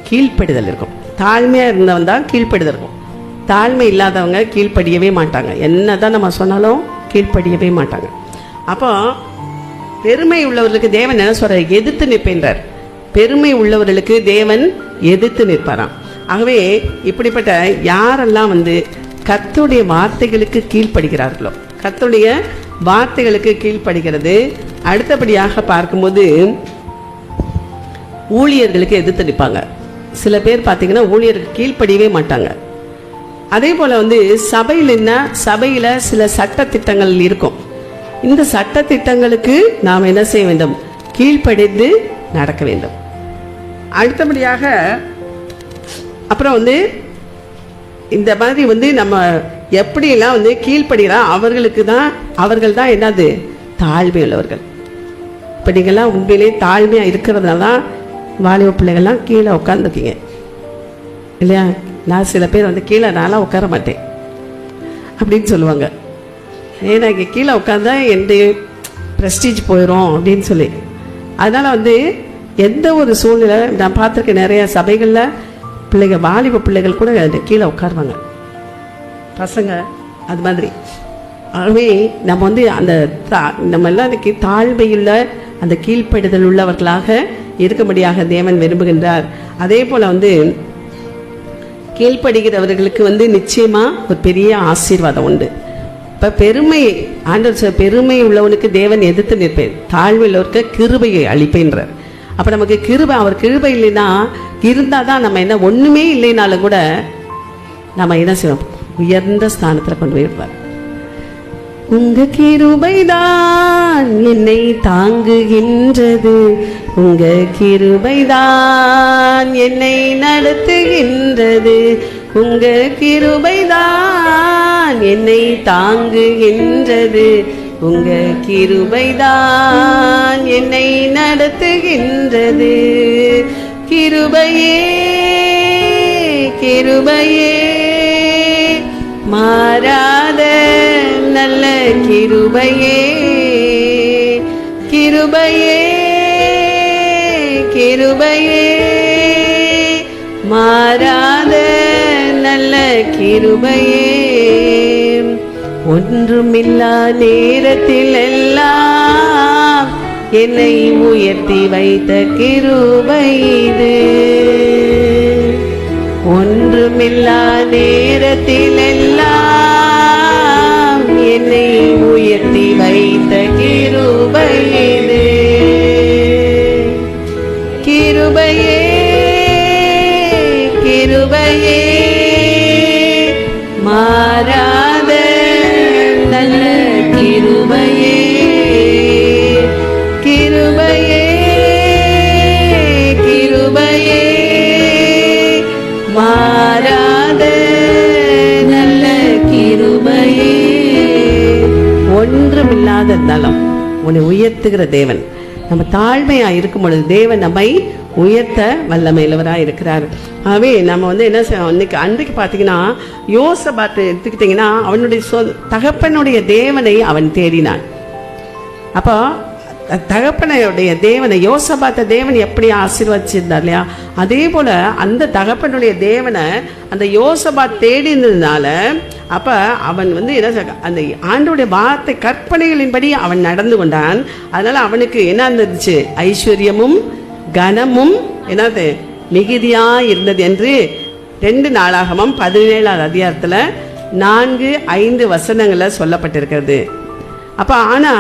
கீழ்ப்படிதல் இருக்கும். தாழ்மையா இருந்தவன் தான் கீழ்ப்படிதல் இருக்கும். தாழ்மை இல்லாதவங்க கீழ்ப்படியவே மாட்டாங்க. என்னதான் நம்ம சொன்னாலும் கீழ்ப்படியவே மாட்டாங்க. அப்போ பெருமை உள்ளவர்களுக்கு தேவன் என்ன சொல்றார்? எதிர்த்து நிற்பேன்றார். பெருமை உள்ளவர்களுக்கு தேவன் எதிர்த்து நிற்பாராம். ஆகவே இப்படிப்பட்ட யாரெல்லாம் கர்த்தருடைய வார்த்தைகளுக்கு கீழ்ப்படுகிறார்களோ, கர்த்தருடைய வார்த்தைகளுக்கு கீழ்ப்படுகிறது. அடுத்தபடியாக பார்க்கும்போது ஊழியர்களுக்கு எதிர்த்து நிற்பாங்க. சில பேர் பார்த்தீங்கன்னா ஊழியருக்கு கீழ்ப்படியவே மாட்டாங்க. அதே போல சபையில் சில சட்ட திட்டங்கள் இருக்கும். இந்த சட்ட திட்டங்களுக்கு நாம் என்ன செய்ய வேண்டும்? கீழ்ப்படிந்து நடக்க வேண்டும். அடுத்தபடியாக அப்புறம் இந்த மாதிரி நம்ம எப்படியெல்லாம் கீழ்ப்படுகிறோம் அவர்கள் தான் என்னது? தாழ்மை உள்ளவர்கள். இப்போ நீங்கள்லாம் உண்மையிலே தாழ்மையாக இருக்கிறதுனால தான் வாலிப பிள்ளைகள்லாம் கீழே உட்காந்துருக்கீங்க இல்லையா? நான் சில பேர் கீழே நான்லாம் உட்கார மாட்டேன் அப்படின்னு சொல்லுவாங்க. ஏன்னா இங்கே கீழே உட்காந்தா என்னுடைய ப்ரெஸ்டீஜ் போயிடும் அப்படின்னு சொல்லி. அதனால் எந்த ஒரு சூழ்நிலை நான் பார்த்துருக்கேன். நிறைய சபைகளில் பிள்ளைகள், வாலிப பிள்ளைகள் கூட கீழே உட்காருவாங்க, பசங்க அது மாதிரி. ஆகவே நம்ம அந்த நம்ம எல்லாம் தாழ்மையுள்ள அந்த கீழ்ப்படுதல் உள்ளவர்களாக இருக்கும்படியாக தேவன் விரும்புகின்றார். அதே போல் கீழ்ப்படுகிறவர்களுக்கு நிச்சயமா ஒரு பெரிய ஆசீர்வாதம் உண்டு. இப்போ ஆண்டவர் பெருமை உள்ளவனுக்கு தேவன் எதிர்த்து நிற்பேன், தாழ்மை உள்ளவருக்கு கிருபையை அளிப்பேன்றார். அப்போ நமக்கு அவர் கிருபை இல்லைன்னா இருந்தால் தான் நம்ம என்ன ஒன்றுமே இல்லைனாலும் கூட நம்ம என்ன செய்வோம்? உயர்ந்த ஸ்தானத்தில் கொண்டு போயிருப்பார். உங்க கிருபைதான் என்னை தாங்குகின்றது, உங்க கிருபைதான் என்னை நடத்துகின்றது, உங்க கிருபைதான் என்னை தாங்குகின்றது, உங்க கிருபைதான் என்னை நடத்துகின்றது. கிருபையே கிருபையே மாறாத நல்ல கிருபையே, கிருபையே கிருபையே மாறாத நல்ல கிருபையே. ஒன்றுமில்லா நேரத்தில் எல்லாம் என்னை உயர்த்தி வைத்த கிருபை இது. ஒன்றுமில்லா நேரத்தில் எல்லாம் என்னை உயர்த்தி வைத்த கிருபை இது. கிருபையே கிருபையே மாறாத நல்ல கிருபையே, கிருபையே கிருபையே மாறாத நல்ல கிருபையே. ஒன்றுமில்லாத இருந்தாலும் உன்னை உயர்த்துகிற தேவன். நம்ம தாழ்மையா இருக்கும் பொழுது தேவன் நம்மை உயர்த்த வல்லமையுள்ளவராக இருக்கிறார். ஆகவே நம்ம வந்து என்ன செய்யணும், அன்றைக்கு பார்த்தீங்கன்னா யோசபாத்தை எடுத்துக்கிட்டிங்கன்னா அவனுடைய தகப்பனுடைய தேவனை அவன் தேடினான். அப்போ தகப்பனுடைய தேவனை, யோசபாத்த தேவன் எப்படி ஆசீர்வதிச்சிருந்தார் இல்லையா, அதே போல அந்த தகப்பனுடைய தேவனை அந்த யோசபாத் தேடினதுனால அப்ப அவன் வந்து என்ன, அந்த ஆண்டோடைய வார்த்தை கற்பனைகளின்படி அவன் நடந்து கொண்டான். அதனால அவனுக்கு என்ன இருந்துச்சு, ஐஸ்வர்யமும் கனமும் என்னது மிகுதியா இருந்தது என்று 2 நாளாகமம் 17ஆம் அதிகாரத்துல 4-5 வசனங்கள்ல சொல்லப்பட்டிருக்கிறது. அப்ப ஆனா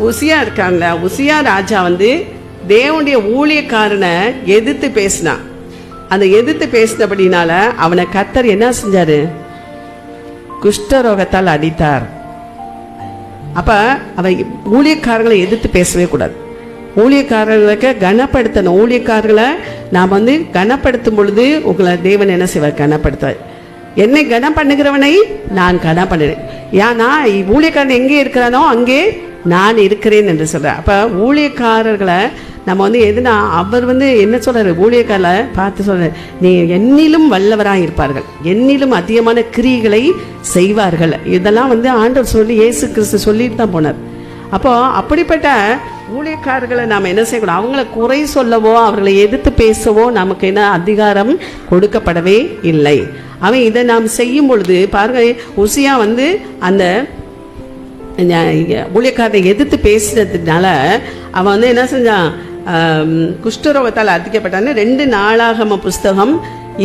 உசியா இருக்காங்கல்ல, உசியா ராஜா வந்து தேவனுடைய ஊழியக்காரனை எதிர்த்து பேசினான். அந்த எதிர்த்து பேசினபடினால அவனை கர்த்தர் என்ன செஞ்சாரு, குஷ்டரோகத்தால் அடித்தார். அப்ப அவன் ஊழியக்காரர்களை எதிர்த்து பேசவே கூடாது. ஊழியக்காரர்களுக்கு கனப்படுத்தணும். ஊழியக்காரர்களை நாம் வந்து கனப்படுத்தும் பொழுது உங்களை தேவன் என்ன செய்வார், கனப்படுத்துவார். என்னை கனம் பண்ணுகிறவனை நான் கனம் பண்ணுறேன். ஏன்னா ஊழியக்காரன் எங்கே இருக்கிறானோ அங்கே நான் இருக்கிறேன் என்று சொல்கிறேன். அப்போ ஊழியக்காரர்களை நம்ம வந்து எதுனா அவர் வந்து என்ன சொல்கிறார், ஊழியக்காரரை பார்த்து சொல்கிறார், நீ என்னிலும் வல்லவராக இருப்பார்கள், என்னிலும் அதிகமான கிரியைகளை செய்வார்கள். இதெல்லாம் வந்து ஆண்டவர் சொல்லி இயேசு கிறிஸ்து சொல்லிட்டு தான் போனார். அப்போ அப்படிப்பட்ட ஊழியக்காரர்களை நாம் என்ன செய்யக்கூடாது, அவங்கள குறை சொல்லவோ அவர்களை எதிர்த்து பேசவோ நமக்கு என்ன அதிகாரம் கொடுக்கப்படவே இல்லை. அவன் இதை நாம் செய்யும் பொழுது பாருங்க, உசியா வந்து அந்த ஊழியக்காரரை எதிர்த்து பேசினதுனால அவன் வந்து என்ன செஞ்சான், குஷ்டரோகத்தால் அதிக்கப்பட்டான்னு 2 நாளாகம புஸ்தகம்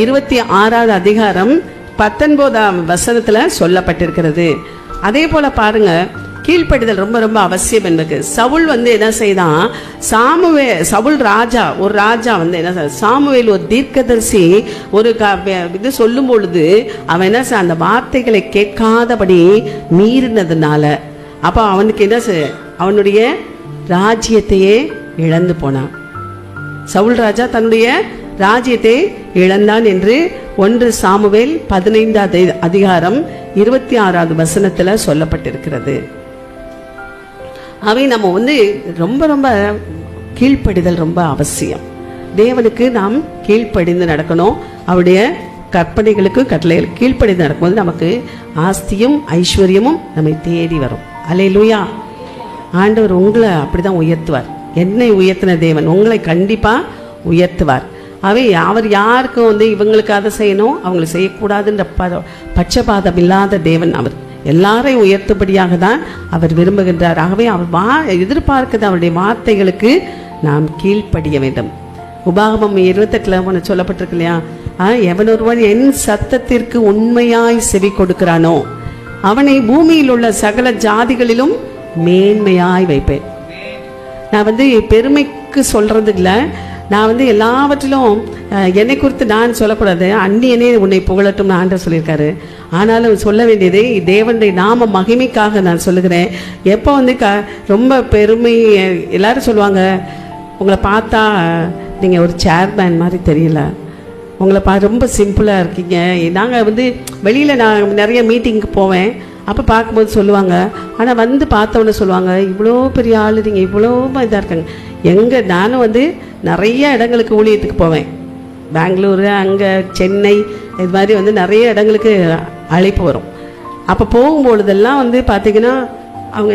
26ஆவது அதிகாரம் 19ஆம் வசனத்துல சொல்லப்பட்டிருக்கிறது. அதே போல பாருங்க, கீழ்ப்படிதல் ரொம்ப ரொம்ப அவசியம் என்பது. சவுல் வந்து என்ன செய்தான், சவுல் ராஜா, ஒரு ராஜா வந்து என்ன, சாமுவேல் ஒரு தீர்க்கதரிசி ஒரு இது சொல்லும் பொழுது அவன் என்ன, அந்த வார்த்தைகளை கேட்காதபடி மீறினதுனால அப்ப அவனுக்கு என்ன, அவனுடைய ராஜ்யத்தையே இழந்து போனான். சவுல் ராஜா தன்னுடைய ராஜ்யத்தை இழந்தான் என்று 1 சாமுவேல் 15ஆவது அதிகாரம் 26ஆவது வசனத்துல சொல்லப்பட்டிருக்கிறது. அவை நம்ம வந்து ரொம்ப ரொம்ப கீழ்ப்படிதல் ரொம்ப அவசியம். தேவனுக்கு நாம் கீழ்ப்படிந்து நடக்கணும். அவருடைய கற்பனைகளுக்கு கட்டளைகளுக்கு கீழ்ப்படிந்து நடக்கும்போது நமக்கு ஆஸ்தியும் ஐஸ்வர்யமும் நம்மை தேடி வரும். அல்லேலூயா. ஆண்டவர் உங்களை அப்படிதான் உயர்த்துவார். என்னை உயர்த்தின தேவன் உங்களை கண்டிப்பா உயர்த்துவார். அவர் யாருக்கும் வந்து இவங்களுக்கு அதை செய்யணும் அவங்களை செய்யக்கூடாதுன்ற பட்சபாதம் இல்லாத தேவன். அவர் எல்லாரையும் உயர்த்தும்படியாக தான் அவர் விரும்புகின்றார். ஆகவே அவர் எதிர்பார்க்கிறது அவருடைய வார்த்தைகளுக்கு நாம் கீழ்ப்படிய வேண்டும். உபாகமம் 28 சொல்லப்பட்டிருக்கு இல்லையா, எவனொருவன் என் சத்தத்திற்கு உண்மையாய் செவி கொடுக்கிறானோ அவனை பூமியில் உள்ள சகல ஜாதிகளிலும் மேன்மையாய் வைப்பேன். நான் வந்து பெருமைக்கு சொல்றது இல்லை, நான் வந்து எல்லாவற்றிலும் என்னை குறித்து நான் சொல்லக்கூடாது, அந்நியனே உன்னை புகழட்டும்னு ஆண்டவர் சொல்லியிருக்காரு. ஆனாலும் சொல்ல வேண்டியது தேவனுடைய நாம மகிமைக்காக நான் சொல்லுகிறேன். எப்போ வந்து ரொம்ப பெருமை, எல்லாரும் சொல்லுவாங்க உங்களை பார்த்தா நீங்கள் ஒரு சேர்மேன் மாதிரி தெரியல, உங்களை ரொம்ப சிம்பிளாக இருக்கீங்க. நாங்கள் வந்து வெளியில் நான் நிறைய மீட்டிங்க்கு போவேன், அப்போ பார்க்கும்போது சொல்லுவாங்க, ஆனால் வந்து பார்த்தவொன்னே சொல்லுவாங்க இவ்வளோ பெரிய ஆள் நீங்கள், இவ்வளோ இதாக இருக்காங்க. நானும் வந்து நிறைய இடங்களுக்கு ஊழியத்துக்கு போவேன், பெங்களூரு, அங்கே சென்னை, இது மாதிரி வந்து நிறைய இடங்களுக்கு அழைப்பு வரும். அப்போ போகும்பொழுதெல்லாம் வந்து பார்த்திங்கன்னா அவங்க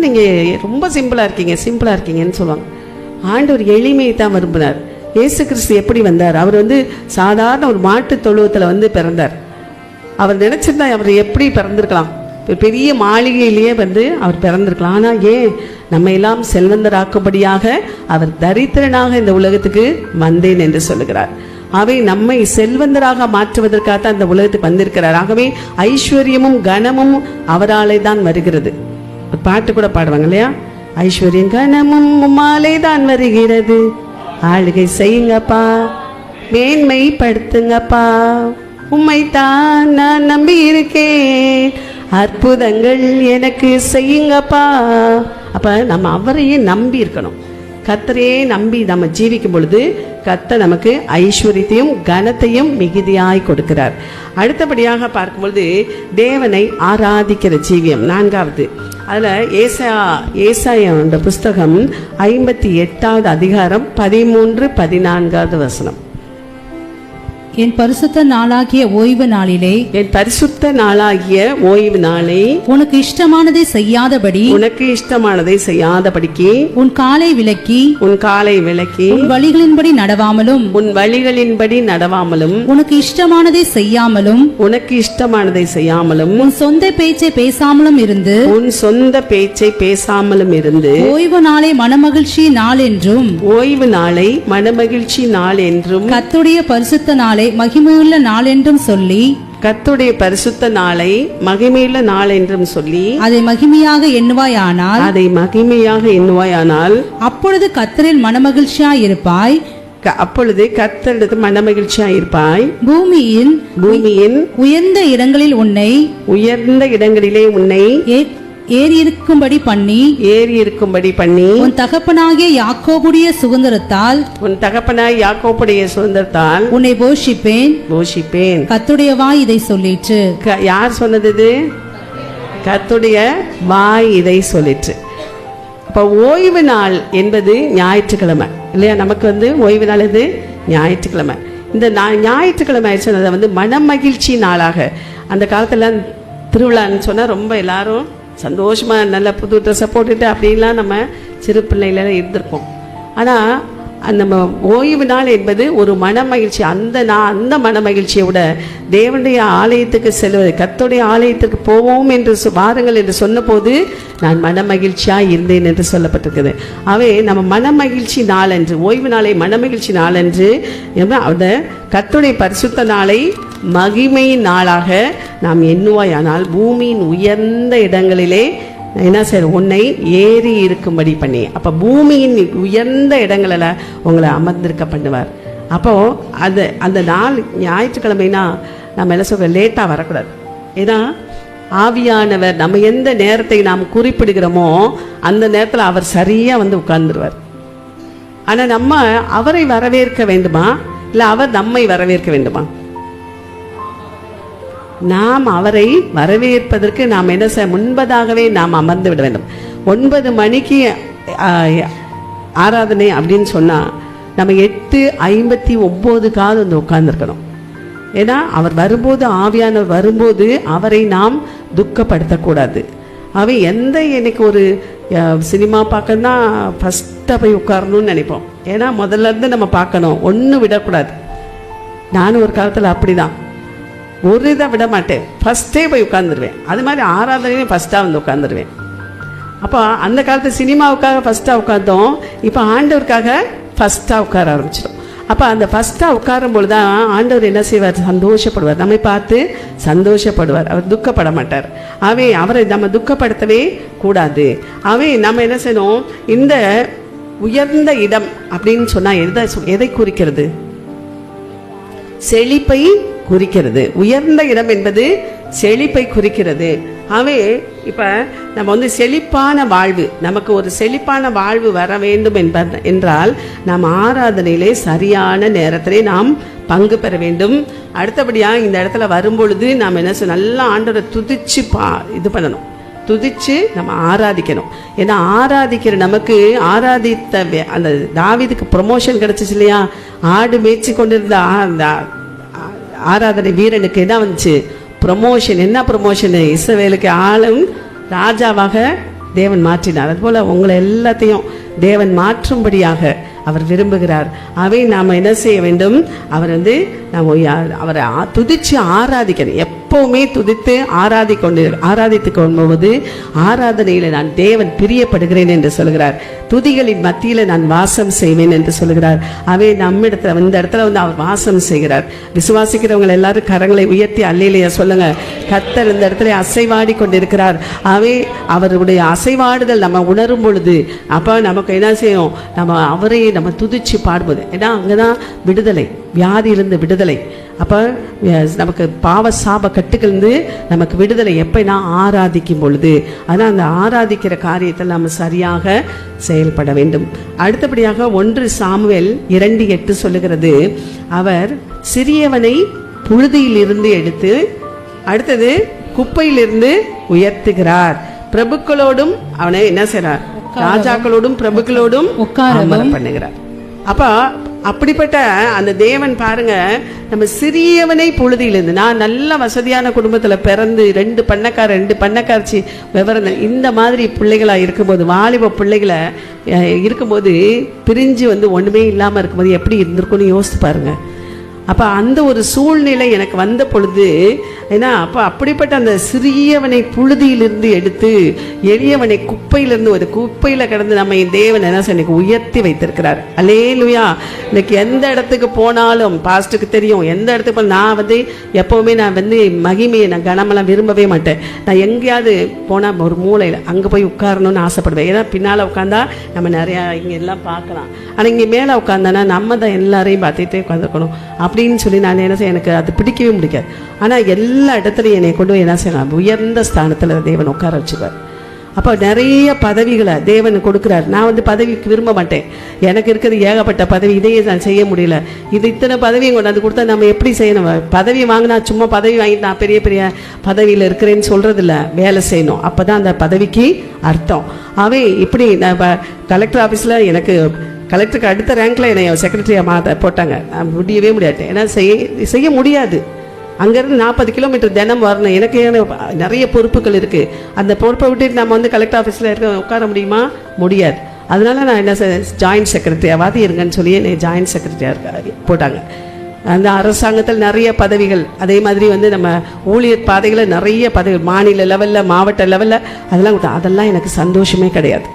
நீங்கள் ரொம்ப சிம்பிளாக இருக்கீங்கன்னு சொல்லுவாங்க. ஆண்டவர் எளிமையை தான் விரும்பினார். இயேசு கிறிஸ்து எப்படி வந்தார், அவர் வந்து சாதாரண ஒரு மாட்டு தொழுவத்தில் வந்து பிறந்தார். அவர் நினைச்சிருந்தா அவர் எப்படி பிறந்திருக்கலாம், பெரிய மாளிகையிலேயே வந்து அவர் பிறந்திருக்கலாம். ஆனால் ஏன் நம்ம எல்லாம் செல்வந்தராக்கும்படியாக அவர் தரித்திரனாக இந்த உலகத்துக்கு வந்தேன் என்று சொல்லுகிறார். அவை நம்மை செல்வந்தராக மாற்றுவதற்காக அந்த உலகத்துக்கு வந்திருக்கிறார். ஆகவே ஐஸ்வர்யமும் கனமும் அவராலே தான் வருகிறது. பாட்டு கூட பாடுவாங்க இல்லையா, ஐஸ்வர்யம் கனமும் உம்மாலே தான் வருகிறது, ஆளுகை செய்யுங்கப்பா, மேன்மைப்படுத்துங்கப்பா, உம்மைத்தான் நான் நம்பி இருக்கேன், அற்புதங்கள் எனக்கு செய்யுங்கப்பா. அப்ப நம்ம அவரையே நம்பி இருக்கணும். கர்த்தரையே நம்பி நம்ம ஜீவிக்கும் பொழுது கர்த்தர் நமக்கு ஐஸ்வரியத்தையும் கனத்தையும் மிகுதியாய் கொடுக்கிறார். அடுத்தபடியாக பார்க்கும்பொழுது தேவனை ஆராதிக்கிற ஜீவியம் 4வது. அதில் ஏசாயா என்ற புஸ்தகம் 58வது அதிகாரம் 13-14 வசனம். என் பரிசுத்த நாளாகிய ஓய்வு நாளிலே, என் பரிசுத்த நாளாகிய ஓய்வு நாளை உனக்கு இஷ்டமானதை செய்யாதபடி, உனக்கு இஷ்டமானதை செய்யாதபடிக்கு உன் காலை விலக்கி, உன் காலை விலக்கி, உன் வழிகளின்படி நடவாமலும், உன் வழிகளின்படி நடவாமலும், உனக்கு இஷ்டமானதை செய்யாமலும், உனக்கு இஷ்டமானதை செய்யாமலும், உன் சொந்த பேச்சை பேசாமலும் இருந்து, உன் சொந்த பேச்சை பேசாமலும் இருந்து, ஓய்வு நாளை மனமகிழ்ச்சி நாள் என்றும், ஓய்வு நாளை மனமகிழ்ச்சி நாள் என்றும், கர்த்தருடைய பரிசுத்த நாளை மகிமையுள்ள நாள் என்றும் சொல்லி, கர்த்தருடைய பரிசுத்த நாளை மகிமையுள்ள நாள் என்றும் சொல்லி, அதை மகிமையாக எண்ணுவாயானால், அதை மகிமையாக எண்ணுவாயானால், அப்பொழுது கர்த்தரில் மனமகிழ்ச்சியாய் இருப்பாய், அப்பொழுது கர்த்தரிடத்து மனமகிழ்ச்சியாய் இருப்பாய். பூமியின் உயர்ந்த இடங்களில் உன்னை, உயர்ந்த இடங்களிலே உன்னை ஏறி இருக்கும்படி பண்ணி, உன் தகப்பனாகிய யாக்கோபுடைய சுதந்திரத்தால், உன் தகப்பனாய் யாக்கோபுடைய சுதந்திரத்தால் உன்னை போஷிப்பேன். கர்த்தருடைய வாய் இதை சொல்லிற்று. யார் சொன்னது இது? கர்த்தருடைய வாய் இதை சொல்லிற்று. அப்ப ஓய்வு நாள் என்பது ஞாயிற்றுக்கிழமை இல்லையா? நமக்கு ஓய்வு நாள் இது ஞாயிற்றுக்கிழமை. இந்த ஞாயிற்றுக்கிழமை ஆயிடுச்சு மனமகிழ்ச்சி நாளாக. அந்த காலத்துல திருவிழான்னு சொன்னா ரொம்ப எல்லாரும் சந்தோஷமா நல்ல புது ட்ரெஸ்ஸை போட்டுட்டு அப்படின்லாம் நம்ம சிறு பிள்ளைகள இருந்திருக்கோம். ஆனால் நம்ம ஓய்வு நாள் என்பது ஒரு மனமகிழ்ச்சி. அந்த மனமகிழ்ச்சியை விட தேவனுடைய ஆலயத்துக்கு செல்வது, கர்த்தருடைய ஆலயத்திற்கு போவோம் என்று வாருங்கள் என்று சொன்னபோது நான் மனமகிழ்ச்சியாக இருந்தேன் என்று சொல்லப்பட்டிருக்குது. அவை நம்ம மனமகிழ்ச்சி நாளன்று, ஓய்வு நாளை மனமகிழ்ச்சி நாளன்று, அந்த கர்த்தருடைய பரிசுத்த நாளை மகிமையின் நாளாக நாம் எண்ணுவாயானால் பூமியின் உயர்ந்த இடங்களிலே என்ன சார் உன்னை ஏறி இருக்கும்படி பண்ணி, அப்போ பூமியின் உயர்ந்த இடங்களில் உங்களை அமர்ந்திருக்க பண்ணுவார். அப்போது அந்த நாள் ஞாயிற்றுக்கிழமைனா நம்ம என்ன சொல்கிறோம், லேட்டாக வரக்கூடாது. ஏன்னா ஆவியானவர் நம்ம எந்த நேரத்தை நாம் குறிப்பிடுகிறோமோ அந்த நேரத்தில் அவர் சரியாக உட்கார்ந்துருவார். ஆனால் நம்ம அவரை வரவேற்க வேண்டுமா இல்லை அவர் நம்மை வரவேற்க வேண்டுமா? நாம் அவரை வரவேற்பதற்கு நாம் என்ன செய்ய, முன்பதாகவே நாம் அமர்ந்து விட வேண்டும். 9 மணிக்கு ஆராதனை அப்படின்னு சொன்னால் நம்ம 8:59 உட்கார்ந்துருக்கணும். ஏன்னா அவர் வரும்போது, ஆவியானவர் வரும்போது அவரை நாம் துக்கப்படுத்தக்கூடாது. இன்னைக்கு ஒரு சினிமா பார்க்கணும்னா ஃபஸ்ட்டாக போய் உட்காரணும்னு நினைப்போம். ஏன்னா முதல்ல இருந்து நம்ம பார்க்கணும், ஒன்றும் விடக்கூடாது. நானும் ஒரு காலத்தில் அப்படி தான், ஒரு இதை விட மாட்டேன், ஃபஸ்ட்டே போய் உட்காந்துருவேன். அது மாதிரி ஆராதனையும் ஃபஸ்ட்டாக உட்காந்துருவேன். அப்போ அந்த காலத்து சினிமாவுக்காக ஃபஸ்ட்டாக உட்காந்தோம், இப்போ ஆண்டவருக்காக ஃபஸ்ட்டாக உட்கார ஆரம்பிச்சிடும். அப்போ அந்த ஃபஸ்ட்டாக உட்காரும்பொழுது தான் ஆண்டவர் என்ன செய்வார், சந்தோஷப்படுவார், நம்மை பார்த்து சந்தோஷப்படுவார். அவர் துக்கப்பட மாட்டார். அவரை நம்ம துக்கப்படுத்தவே கூடாது. நம்ம என்ன செய்யணும், இந்த உயர்ந்த இடம் அப்படின்னு சொன்னால் எதை குறிக்கிறது? செழிப்பை குறிக்கிறது. உயர்ந்த இடம் என்பது செழிப்பை குறிக்கிறது. இப்போ நம்ம செழிப்பான வாழ்வு, நமக்கு ஒரு செழிப்பான வாழ்வு வர வேண்டும் என்றால் நாம் ஆராதனையிலே சரியான நேரத்திலே நாம் பங்கு பெற வேண்டும். அடுத்தபடியாக இந்த இடத்துல வரும்பொழுது நாம் என்ன செய்யணும், நல்லா ஆண்டவரை துதிச்சு இது பண்ணணும், துதிச்சு நம்ம ஆராதிக்கணும். ஏன்னா ஆராதிக்கிற நமக்கு ஆராதித்த அந்த தாவீதுக்கு ப்ரொமோஷன் கிடைச்சிச்சு இல்லையா? ஆடு மேய்ச்சி கொண்டிருந்த அந்த ஆராதனை வீரனுக்கு என்ன வந்துச்சு, ப்ரொமோஷன். என்ன ப்ரொமோஷன்? இஸ்ரவேலுக்கு ஆளும் ராஜாவாக தேவன் மாற்றினார். அதுபோல் உங்களை எல்லாத்தையும் தேவன் மாற்றும்படியாக அவர் விரும்புகிறார். நாம் என்ன செய்ய வேண்டும், நம்ம அவரை துதித்து ஆராதிக்கணும். எப்பவுமே துதித்து ஆராதித்து கொள்ளும்போது ஆராதனையில் நான் தேவன் பிரியப்படுகிறேன் என்று சொல்கிறார். துதிகளின் மத்தியில் நான் வாசம் செய்வேன் என்று சொல்கிறார். நம்மிடத்துல இந்த இடத்துல அவர் வாசம் செய்கிறார். விசுவாசிக்கிறவங்க எல்லாரும் கரங்களை உயர்த்தி அல்லேலூயா சொல்லுங்க. கர்த்தர் இந்த இடத்துல அசைவாடி கொண்டிருக்கிறார். அவருடைய அசைவாடுதல் நம்ம உணரும் பொழுது அப்போ நமக்கு என்ன செய்யும், நம்ம அவரை நம்ம துதிச்சு பாடும்போது, ஏன்னா அங்கதான் விடுதலை, வியாதியிலிருந்து விடுதலை. அப்போ நமக்கு பாவ சாப கட்டுக்கிருந்து நமக்கு விடுதலை எப்போனா ஆராதிக்கும் பொழுது. ஆனால் அந்த ஆராதிக்கிற காரியத்தில் நம்ம சரியாக செயல்பட வேண்டும். அடுத்தபடியாக 1 சாமுவேல் 2:8 சொல்லுகிறது, அவர் சிறியவனை புழுதியிலிருந்து எடுத்து அடுத்தது குப்பையிலிருந்து உயர்த்துகிறார், பிரபுக்களோடும் அவனை என்ன செய்றார், ராஜாக்களோடும் பிரபுக்களோடும் அமர பண்ணுகிறார். அப்ப அப்படிப்பட்ட அந்த தேவன் பாருங்க, நம்ம சிறியவனை புழுதியிலிருந்து, நான் நல்ல வசதியான குடும்பத்துல பிறந்து 2 பண்ணக்காரச்சி விவரம் இந்த மாதிரி பிள்ளைகளா இருக்கும்போது, வாலிப பிள்ளைகளை இருக்கும்போது பிரிஞ்சு ஒண்ணுமே இல்லாம இருக்கும்போது எப்படி இருந்திருக்கும்னு யோசித்து பாருங்க. அப்போ அந்த ஒரு சூழ்நிலை எனக்கு வந்த பொழுது, ஏன்னா அப்போ அப்படிப்பட்ட அந்த சிறியவனை புழுதியிலிருந்து எடுத்து எளியவனை குப்பையிலிருந்து, ஒரு குப்பையில் கிடந்து நம்ம தேவன் என்ன எனக்கு உயர்த்தி வைத்திருக்கிறார். அல்லேலூயா. இன்னைக்கு எந்த இடத்துக்கு போனாலும் பாஸ்ட்டுக்கு தெரியும், எந்த இடத்துக்கு போனாலும் நான் எப்போவுமே நான் மகிமையை நான் கனமெல்லாம் விரும்பவே மாட்டேன். நான் எங்கேயாவது போனால் ஒரு மூலையில் அங்கே போய் உட்காரணும்னு ஆசைப்படுவேன். ஏன்னா பின்னால் உட்காந்தா நம்ம நிறையா இங்கே எல்லாம் பார்க்கலாம். ஆனால் இங்கே மேலே உட்காந்தோன்னா நம்ம தான் எல்லாரையும் பார்த்துட்டே உட்காந்துருக்கணும் அப்படின்னு சொல்லி நான் என்ன செய்ய, எனக்கு அது பிடிக்கவே பிடிக்காது. ஆனால் எல்லா இடத்துலையும் என்னை கொண்டு போய் என்ன செய்யலாம், உயர்ந்த ஸ்தானத்தில் தேவன் உட்கார வச்சுக்குவார். அப்போ நிறைய பதவிகளை தேவன் கொடுக்குறார். நான் பதவிக்கு விரும்ப மாட்டேன். எனக்கு இருக்கிறது ஏகப்பட்ட பதவி, இதையே நான் செய்ய முடியல. இத்தனை பதவியும் கொண்டாந்து கொடுத்தா நம்ம எப்படி செய்யணும்? பதவி வாங்கினா சும்மா பதவி வாங்கிட்டு நான் பெரிய பெரிய பதவியில் இருக்கிறேன்னு சொல்கிறது இல்லை, வேலை செய்யணும். அப்போ தான் அந்த பதவிக்கு அர்த்தம். இப்படி நான் கலெக்டர் ஆஃபீஸில் எனக்கு கலெக்டருக்கு அடுத்த ரேங்க்ல என்னை செக்ரட்டரியாக போட்டாங்க. முடியவே முடியாது, ஏன்னா செய்ய முடியாது. அங்கேருந்து 40 கிலோமீட்டர் தினம் வரணும். எனக்கு நிறைய பொறுப்புகள் இருக்குது. அந்த பொறுப்பை விட்டுட்டு நம்ம கலெக்டர் ஆஃபீஸில் உட்கார முடியுமா? முடியாது. அதனால நான் என்ன ஜாயின்ட் செக்ரட்டரியாவது இருங்கன்னு சொல்லி என்னை ஜாயின்ட் செக்ரட்டரியாக போட்டாங்க. அந்த அரசாங்கத்தில் நிறைய பதவிகள், அதே மாதிரி நம்ம ஊழியர் பாதைகளை நிறைய பதவிகள், மாநில லெவலில், மாவட்ட லெவலில், அதெல்லாம் எனக்கு சந்தோஷமே கிடையாது.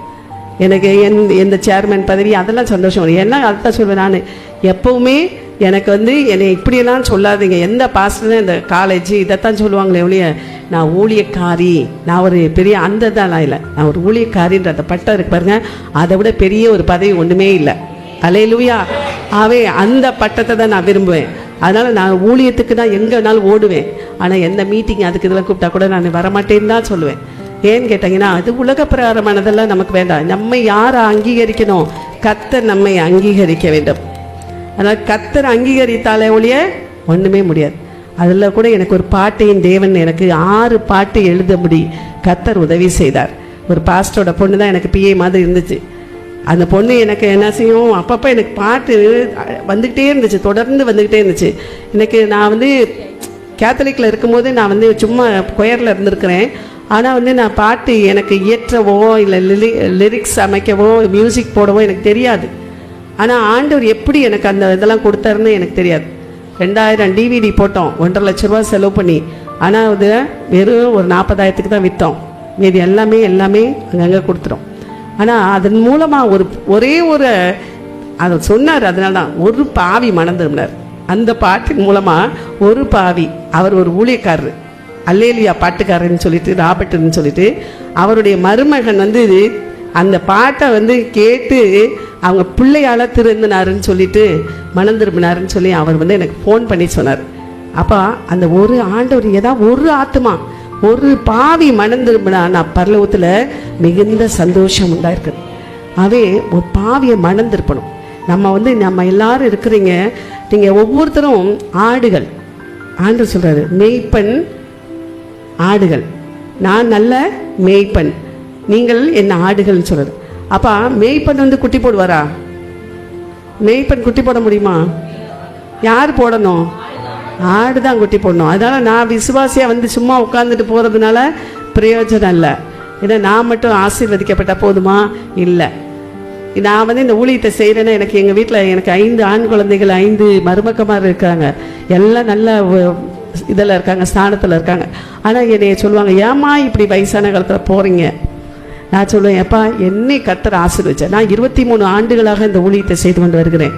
எனக்கு எந்த சேர்மேன் பதவி அதெல்லாம் சந்தோஷம் வரும். ஏன்னா அதுதான் சொல்வேன் நான் எப்போவுமே, எனக்கு என்னை இப்படியெல்லாம் சொல்லாதீங்க. எந்த பாஸ்டர்னு இந்த காலேஜ் இதைத்தான் சொல்லுவாங்களே ஒழிய, நான் ஊழியக்காரி, நான் ஒரு பெரிய அந்த தான் இல்லை, நான் ஒரு ஊழியக்காரின்ற அந்த பட்டம் இருக்கு பாருங்க, அதை விட பெரிய ஒரு பதவி ஒன்றுமே இல்லை. அல்லேலூயா. அந்த பட்டத்தை தான் நான் விரும்புவேன். அதனால் நான் ஊழியத்துக்கு தான் எங்கே வேணாலும் ஓடுவேன். ஆனால் எந்த மீட்டிங் அதுக்கு இதெல்லாம் கூப்பிட்டா கூட நான் வரமாட்டேன்னு தான் சொல்லுவேன். ஏன்னு கேட்டீங்கன்னா, அது உலக பிரகாரமானதெல்லாம் நமக்கு வேண்டாம். நம்மை யாரை அங்கீகரிக்கணும்? கர்த்தர் நம்மை அங்கீகரிக்க வேண்டும். அதனால் கர்த்தர் அங்கீகரித்தாலே ஒழிய ஒன்றுமே முடியாது. அதில் கூட எனக்கு ஒரு பாட்டையும் தேவன் எனக்கு 6 பாட்டு எழுதும்படி கர்த்தர் உதவி செய்தார். ஒரு பாஸ்டரோட பொண்ணு தான் எனக்கு பிஏ மாதிரி இருந்துச்சு. அந்த பொண்ணு எனக்கு என்ன செய்யும், அப்பப்போ எனக்கு பாட்டு வந்துக்கிட்டே இருந்துச்சு, தொடர்ந்து வந்துக்கிட்டே இருந்துச்சு. எனக்கு நான் கேத்தலிக்கில் இருக்கும்போது நான் சும்மா கொயரில் இருந்திருக்கிறேன். ஆனால் நான் பாட்டு எனக்கு இயற்றவோ இல்லை லிரிக்ஸ் அமைக்கவோ மியூசிக் போடவோ எனக்கு தெரியாது. ஆனால் ஆண்டவர் எப்படி எனக்கு அந்த இதெல்லாம் கொடுத்தாருன்னு எனக்கு தெரியாது. 2000 DVD போட்டோம், 1.5 லட்ச ரூபா செலவு பண்ணி. ஆனால் அது வெறும் ஒரு 40,000க்கு தான் விற்றோம். மீதி எல்லாமே அங்கங்கே கொடுத்துட்டோம். ஆனால் அதன் மூலமாக ஒரே ஒரு அதை சொன்னார். அதனால தான் ஒரு பாவி மனம் திரும்பினார். அந்த பாட்டின் மூலமாக ஒரு பாவி, அவர் ஒரு ஊழியக்காரர், அல்லேலியா பாட்டுக்காரன்னு சொல்லிட்டு ராபர்ட்னு சொல்லிட்டு, அவருடைய மருமகன் அந்த பாட்டை கேட்டு அவங்க பிள்ளையால திருந்தினாருன்னு சொல்லிட்டு மனம் திரும்பினாருன்னு சொல்லி அவர் எனக்கு ஃபோன் பண்ணி சொன்னார். அப்போ அந்த ஒரு ஆண்டவர் ஏதாவது ஒரு ஆத்மா, ஒரு பாவி மனம் திரும்பினா நான் பரலோகத்தில் மிகுந்த சந்தோஷம் உண்டாயிருக்கு. ஒரு பாவியை மனம் திருப்பணும். நம்ம எல்லாரும் இருக்கிறீங்க, நீங்கள் ஒவ்வொருத்தரும் ஆடுகள். ஆண்டவர் சொல்கிறாரு, மேய்ப்பன் ஆடுகள், நான் நல்ல மேய்ப்பன், நீங்கள் என்ன ஆடுகள்னு சொல்கிறார். அப்போ மேய்ப்பன் குட்டி போடுவாரா? மேய்ப்பன் குட்டி போட முடியுமா? யார் போடணும்? ஆடு தான் குட்டி போடணும். அதனால் நான் விசுவாசியாக சும்மா உட்காந்துட்டு போகிறதுனால பிரயோஜனம் இல்லை. ஏன்னா நான் மட்டும் ஆசீர்வதிக்கப்பட்ட போதுமா? இல்லை. நான் இந்த ஊழியத்தை செய்கிறேன்னா, எனக்கு எங்கள் வீட்டில் எனக்கு 5 ஆண் குழந்தைகள், 5 மருமக்கமார் இருக்காங்க. எல்லாம் நல்ல இதில் இருக்காங்க, ஸ்தானத்தில் இருக்காங்க. ஆனால் என்னைய சொல்லுவாங்க, ஏம்மா இப்படி வயசான காலத்தில் போகிறீங்க? நான் சொல்லுவேன், எப்பா என்னை கர்த்தர் ஆசீர்வதிச்சார். நான் 23 ஆண்டுகளாக இந்த ஊழியத்தை செய்து கொண்டு வருகிறேன்.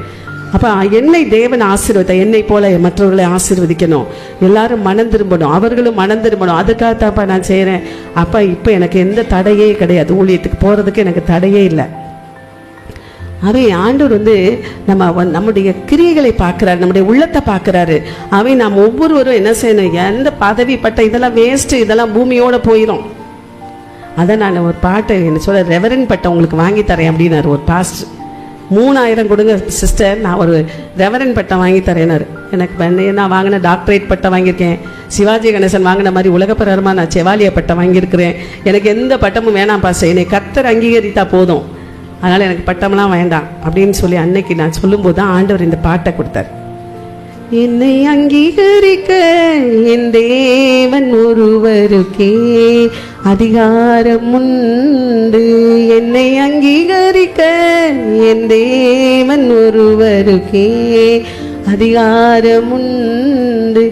அப்போ என்னை தேவன் ஆசீர்வதித்த, என்னை போல மற்றவர்களை ஆசீர்வதிக்கணும், எல்லாரும் மனம் திரும்பணும், அவர்களும் மனம் திரும்பணும். அதுக்காகத்தான்ப்பா நான் செய்கிறேன். அப்போ இப்போ எனக்கு எந்த தடையே கிடையாது, ஊழியத்துக்கு போகிறதுக்கு எனக்கு தடையே இல்லை. ஆண்டவர் வந்து நம்முடைய கிரியைகளை பார்க்கிறாரு, நம்முடைய உள்ளத்தை பார்க்கிறாரு. நாம் ஒவ்வொருவரும் என்ன செய்யணும், எந்த பதவி பட்ட இதெல்லாம் வேஸ்ட், இதெல்லாம் பூமியோட போயிடும். அதான் நான் ஒரு பாட்டை என்ன சொல்ல, ரெவரன் பட்டம் உங்களுக்கு வாங்கி தரேன் அப்படின்னாரு ஒரு பாஸ்டர். 3000 கொடுங்க சிஸ்டர், நான் ஒரு ரெவரன் பட்டம் வாங்கி தரேனாரு. எனக்கு நான் வாங்கின டாக்டரேட் பட்டம் வாங்கியிருக்கேன், சிவாஜி கணேசன் வாங்கின மாதிரி உலகப்பிரகாரமாக நான் செவாலிய பட்டம் வாங்கியிருக்கிறேன். எனக்கு எந்த பட்டமும் வேணாம் பாஸ்டர், என்னை கர்த்தர் அங்கீகரித்தா போதும், அதனால் எனக்கு பட்டம்லாம் வேண்டாம் அப்படின்னு சொல்லி அன்னைக்கு நான் சொல்லும்போது தான் ஆண்டவர் இந்த பாட்டை கொடுத்தார். என்னை அங்கீகரிக்க என் தேவன் ஒருவருக்கே அதிகாரம் உண்டு. என்னை அங்கீகரிக்க என் தேவன் ஒருவருக்கே அதிகாரம் உண்டு.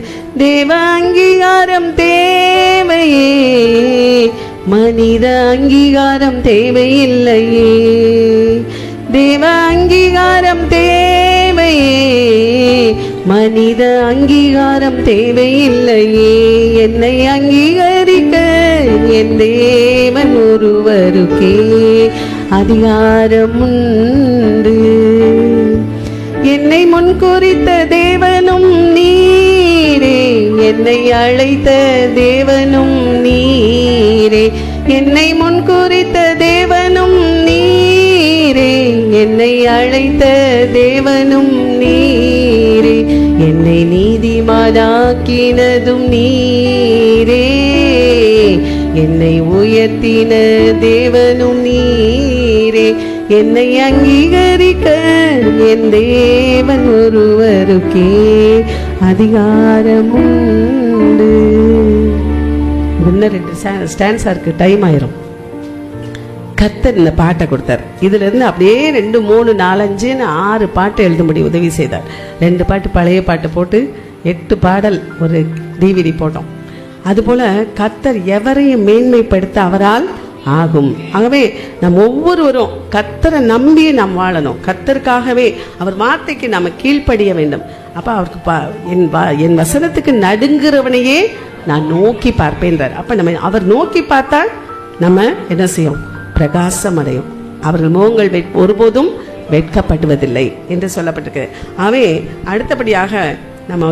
தேவ அங்கீகாரம் தேவையே, மனித அங்கீகாரம் தேவையில்லையே. தேவ அங்கீகாரம் தேவையே, மனித அங்கீகாரம் தேவையில்லையே. என்னை அங்கீகரிக்க என் தேவன் ஒருவருக்கே அதிகாரம் உண்டு. என்னை முன்குறித்த தேவனும் நீரே, என்னை அழைத்த தேவனும் நீரே. என்னை முன்குறித்த தேவனும் நீரே, என்னை அழைத்த தேவனும் நீரே. என்னை நீதிமானாக்கினதும் நீரே, என்னை உயர்த்தின தேவனும் நீரே. என்னை அங்கீகரிக்க என் தேவன் ஒருவருக்கே அதிகாரம் உண்டு. இன்னும் 2 ஸ்டான்ஸா இருக்கு, டைம் ஆயிரும். கர்த்தர் இந்த பாட்டை கொடுத்தார். இதுல இருந்து அப்படியே 2, 3, 4, 5, 6 பாட்டு எழுதும்படி உதவி செய்தார். 2 பாட்டு பழைய பாட்டு போட்டு 8 பாடல் ஒரு டிவிடி போட்டோம். அதுபோல கர்த்தர் எவரையும் மேன்மைப்படுத்த அவரால் ஆகும். ஆகவே நம் ஒவ்வொருவரும் கர்த்தரை நம்பி நாம் வாழணும். கர்த்தருக்காகவே அவர் வார்த்தைக்கு நம்ம கீழ்ப்படிய வேண்டும். அப்ப அவருக்கு என் வசனத்துக்கு நடுங்குறவனையே நான் நோக்கி பார்ப்பேன்றார். அப்ப நம்ம அவர் நோக்கி பார்த்தா நம்ம என்ன செய்யும், பிரகாசம் அடையும். அவர்கள் முகங்கள் ஒருபோதும் வெட்கப்படுவதில்லை என்று சொல்லப்பட்டிருக்கு. ஆகவே அடுத்தபடியாக நம்ம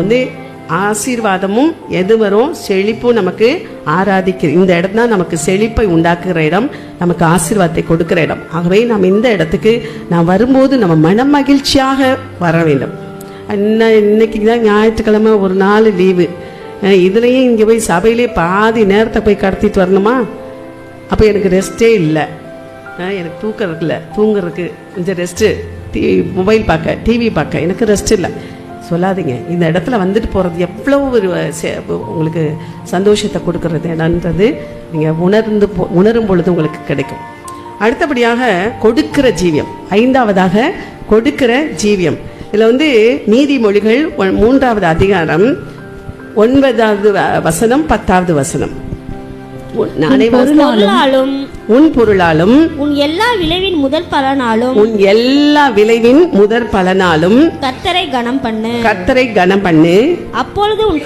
ஆசீர்வாதமும் எது வரும், செழிப்பும் நமக்கு ஆராதிக்கிற இந்த இடம் தான் நமக்கு செழிப்பை உண்டாக்குகிற இடம், நமக்கு ஆசீர்வாதத்தை கொடுக்கிற இடம். ஆகவே நாம் இந்த இடத்துக்கு நாம் வரும்போது நம்ம மன மகிழ்ச்சியாக வர வேண்டும். இன்னைக்கு தான் ஞாயிற்றுக்கிழமை ஒரு நாள் லீவு. இதுலேயும் இங்கே போய் சபையிலே பாதி நேரத்தை போய் கடத்திட்டு வரணுமா? அப்போ எனக்கு ரெஸ்ட்டே இல்லை, எனக்கு தூக்கம் இருக்குல்ல, தூங்குறதுக்கு கொஞ்சம் ரெஸ்ட்டு, மொபைல் பார்க்க, டிவி பார்க்க எனக்கு ரெஸ்ட் இல்லை சொல்லாதீங்க. இந்த இடத்துல வந்துட்டு போகிறது எவ்வளோ ஒரு உங்களுக்கு சந்தோஷத்தை கொடுக்கறது இடன்றது நீங்கள் உணரும் பொழுது உங்களுக்கு கிடைக்கும். அடுத்தபடியாக கொடுக்கிற ஜீவியம், 5வதாக கொடுக்கிற ஜீவியம். இதில் நீதிமொழிகள் 3வது அதிகாரம் 9வது வசனம் 10வது வசனம். உன் பொருளாலும் உன் எல்லா விளைவின் முதற் பலனாலும் கர்த்தரை கனம் பண்ணு. அப்பொழுது உன்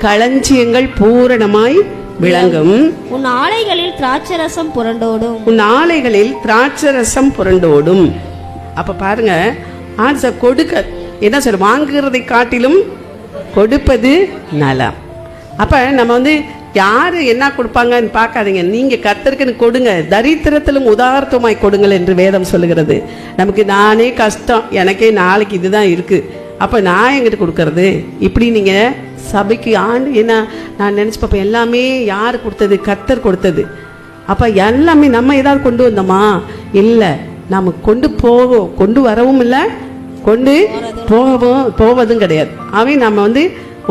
களஞ்சியங்கள் பூரணமாய் விளங்கும். உன் ஆலைகளில் திராட்சரசம் புரண்டோடும். அப்ப பாருங்க, கொடுக்க என்ன சொல்ற, வாங்குறதை காட்டிலும் கொடுப்பது நலம். அப்ப நம்ம யாரு என்ன கொடுப்பாங்கன்னு பார்க்காதீங்க, நீங்க கர்த்தருக்குன்னு கொடுங்க. தரித்திரத்திலும் உதார்த்தமாய் கொடுங்கள் என்று வேதம் சொல்லுகிறது. நமக்கு நானே கஷ்டம், எனக்கே நாளைக்கு இதுதான் இருக்கு, அப்ப நான் எங்கிட்ட கொடுக்கறது? இப்படி நீங்க சபைக்கு ஏன்னா நான் நினைச்சு பார்ப்பேன், எல்லாமே யார் கொடுத்தது? கர்த்தர் கொடுத்தது. அப்ப எல்லாமே நம்ம ஏதாவது கொண்டு வந்தோமா? இல்லை, நம்ம கொண்டு வரவும் இல்லை, கொண்டு போவதும் கிடையாது. அவை நம்ம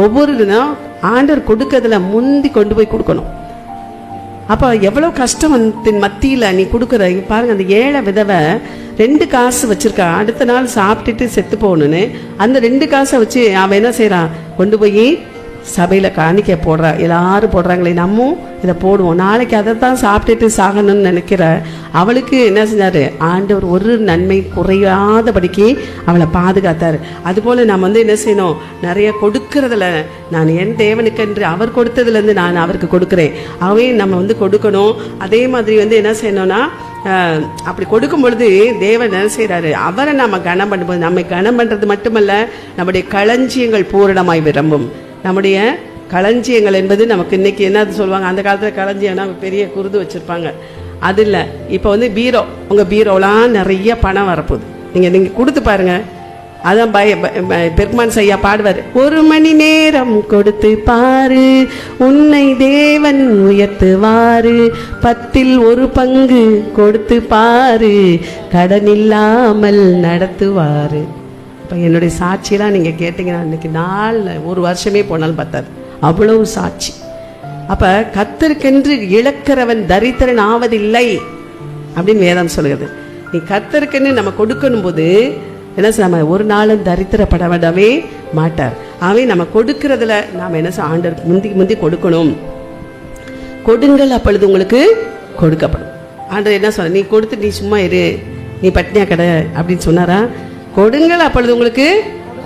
ஒவ்வொரு தினம் ஆண்டவர் கொடுக்கறதுல முந்தி கொண்டு போய் கொடுக்கணும். அப்ப எவ்வளவு கஷ்டத்தின் மத்தியில நீ கொடுக்குற. பாருங்க, அந்த 7 விதவை 2 காசு வச்சிருக்கா, அடுத்த நாள் சாப்பிட்டுட்டு செத்து போகணும்னு அந்த 2 காசை வச்சு அவன் என்ன செய்யறான், கொண்டு போய் சபையில் காணிக்கை போடுறா, எல்லாரும் போடுறாங்களே, நம்மும் இதை போடுவோம். நாளைக்கு அதை தான் சாப்பிட்டுட்டு சாகணும்னு நினைக்கிற அவளுக்கு என்ன செஞ்சார்? ஆண்டவர் ஒரு நன்மை குறையாதபடிக்கு அவளை பாதுகாத்தார். அதுபோல் நம்ம வந்து என்ன செய்யணும்? நிறைய கொடுக்கறதில்ல, நான் என் தேவனுக்கென்று அவர் கொடுத்ததுலேருந்து நான் அவருக்கு கொடுக்குறேன். அவே நம்ம வந்து கொடுக்கணும். அதே மாதிரி வந்து என்ன செய்யணும்னா, அப்படி கொடுக்கும் பொழுது தேவன் என்ன செய்கிறாரு? அவரை நம்ம கனம் பண்ணும்போது, நம்மை கனம் பண்ணுறது மட்டுமல்ல, நம்முடைய களஞ்சியங்கள் பூரணமாய் விரும்பும். நம்முடைய களஞ்சியங்கள் என்பது நமக்கு இன்னைக்கு என்ன சொல்லுவாங்க, அந்த காலத்தில் களஞ்சியம்னா பெரிய குருது வச்சுருப்பாங்க, அது இல்லை. இப்போ வந்து பீரோ, உங்கள் பீரோலாம் நிறைய பணம் வரப்போகுது. நீங்கள் கொடுத்து பாருங்கள். அதான் பெர்க்மான் ஐயா பாடுவார், 1 மணி நேரம் கொடுத்து பாரு, உன்னை தேவன் உயர்த்துவாரு, 10ல் 1 பங்கு கொடுத்து பாரு, கடன் இல்லாமல் நடத்துவாரு. இப்போ என்னுடைய சாட்சியெல்லாம் நீங்கள் கேட்டிங்கன்னா இன்னைக்கு நாளில் 1 வருஷமே போனாலும் பார்த்தாரு, அவ்வளவு சாட்சி. அப்போ கர்த்தருக்கென்று இழக்கிறவன் தரித்திரன் ஆவதில்லை அப்படின்னு வேதம் சொல்லுகிறது. நீ கர்த்தருக்கென்று நம்ம கொடுக்கணும் போது என்ன நம்ம ஒரு நாளும் தரித்திரப்படவே மாட்டார். ஆகவே நம்ம கொடுக்கறதுல நாம் என்ன ஆண்டவருக்கு முந்தி கொடுக்கணும். கொடுங்கள், அப்பொழுது உங்களுக்கு கொடுக்கப்படும். ஆண்டவர் என்ன சொன்ன? நீ கொடுத்து நீ சும்மா இரு, நீ பட்னியா கடை அப்படின்னு சொன்னாரா? கொடுங்கள், அப்பொழுது உங்களுக்கு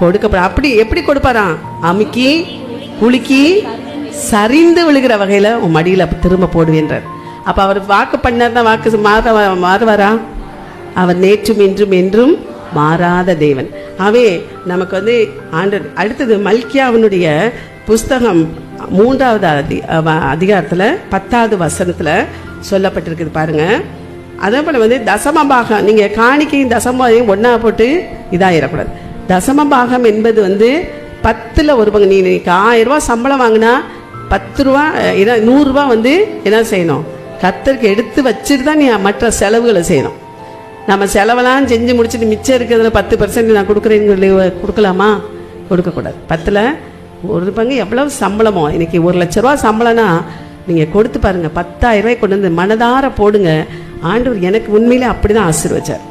கொடுக்கப்படும். அப்படி எப்படி கொடுப்பாராம்? அமுக்கி குலுக்கி சரிந்து விழுகிற வகையில் உன் மடியில் திரும்ப போடுவேன்றார். அப்போ அவர் வாக்கு பண்ணார்னா வாக்கு மாறுவாரா? அவர் நேற்றும் இன்றும் என்றும் மாறாத தேவன். அவே நமக்கு வந்து ஆண்டவர். அடுத்தது மல்கியாவினுடைய புஸ்தகம் 3வது அதிகாரத்தில் 10வது வசனத்தில் சொல்லப்பட்டிருக்குது பாருங்க. அதே போல் வந்து தசமபாகம், நீங்கள் காணிக்கையும் தசமபாகம் ஒன்றா போட்டு இதாகிடக்கூடாது. தசமபாகம் என்பது வந்து 10ல் 1 பங்கு. நீ 1000 ரூபா சம்பளம் வாங்கினா 10 ரூபா 100 ரூபா வந்து என்ன செய்யணும்? கர்த்தருக்கு எடுத்து வச்சுட்டு தான் நீ மற்ற செலவுகளை செய்யணும். நம்ம செலவெல்லாம் செஞ்சு முடிச்சுட்டு மிச்சம் இருக்கிறதுல 10% நான் கொடுக்குறேன்னு கொடுக்கலாமா? கொடுக்கக்கூடாது. 10ல் 1 பங்கு எவ்வளவு சம்பளமோ, இன்னைக்கு 1 லட்ச ரூபா சம்பளம்னா நீங்கள் கொடுத்து பாருங்கள். 10,000 ரூபாய் கொண்டு வந்து மனதார போடுங்க. ஆண்டவர் எனக்கு உண்மையிலே அப்படி தான் ஆசீர்வச்சார்.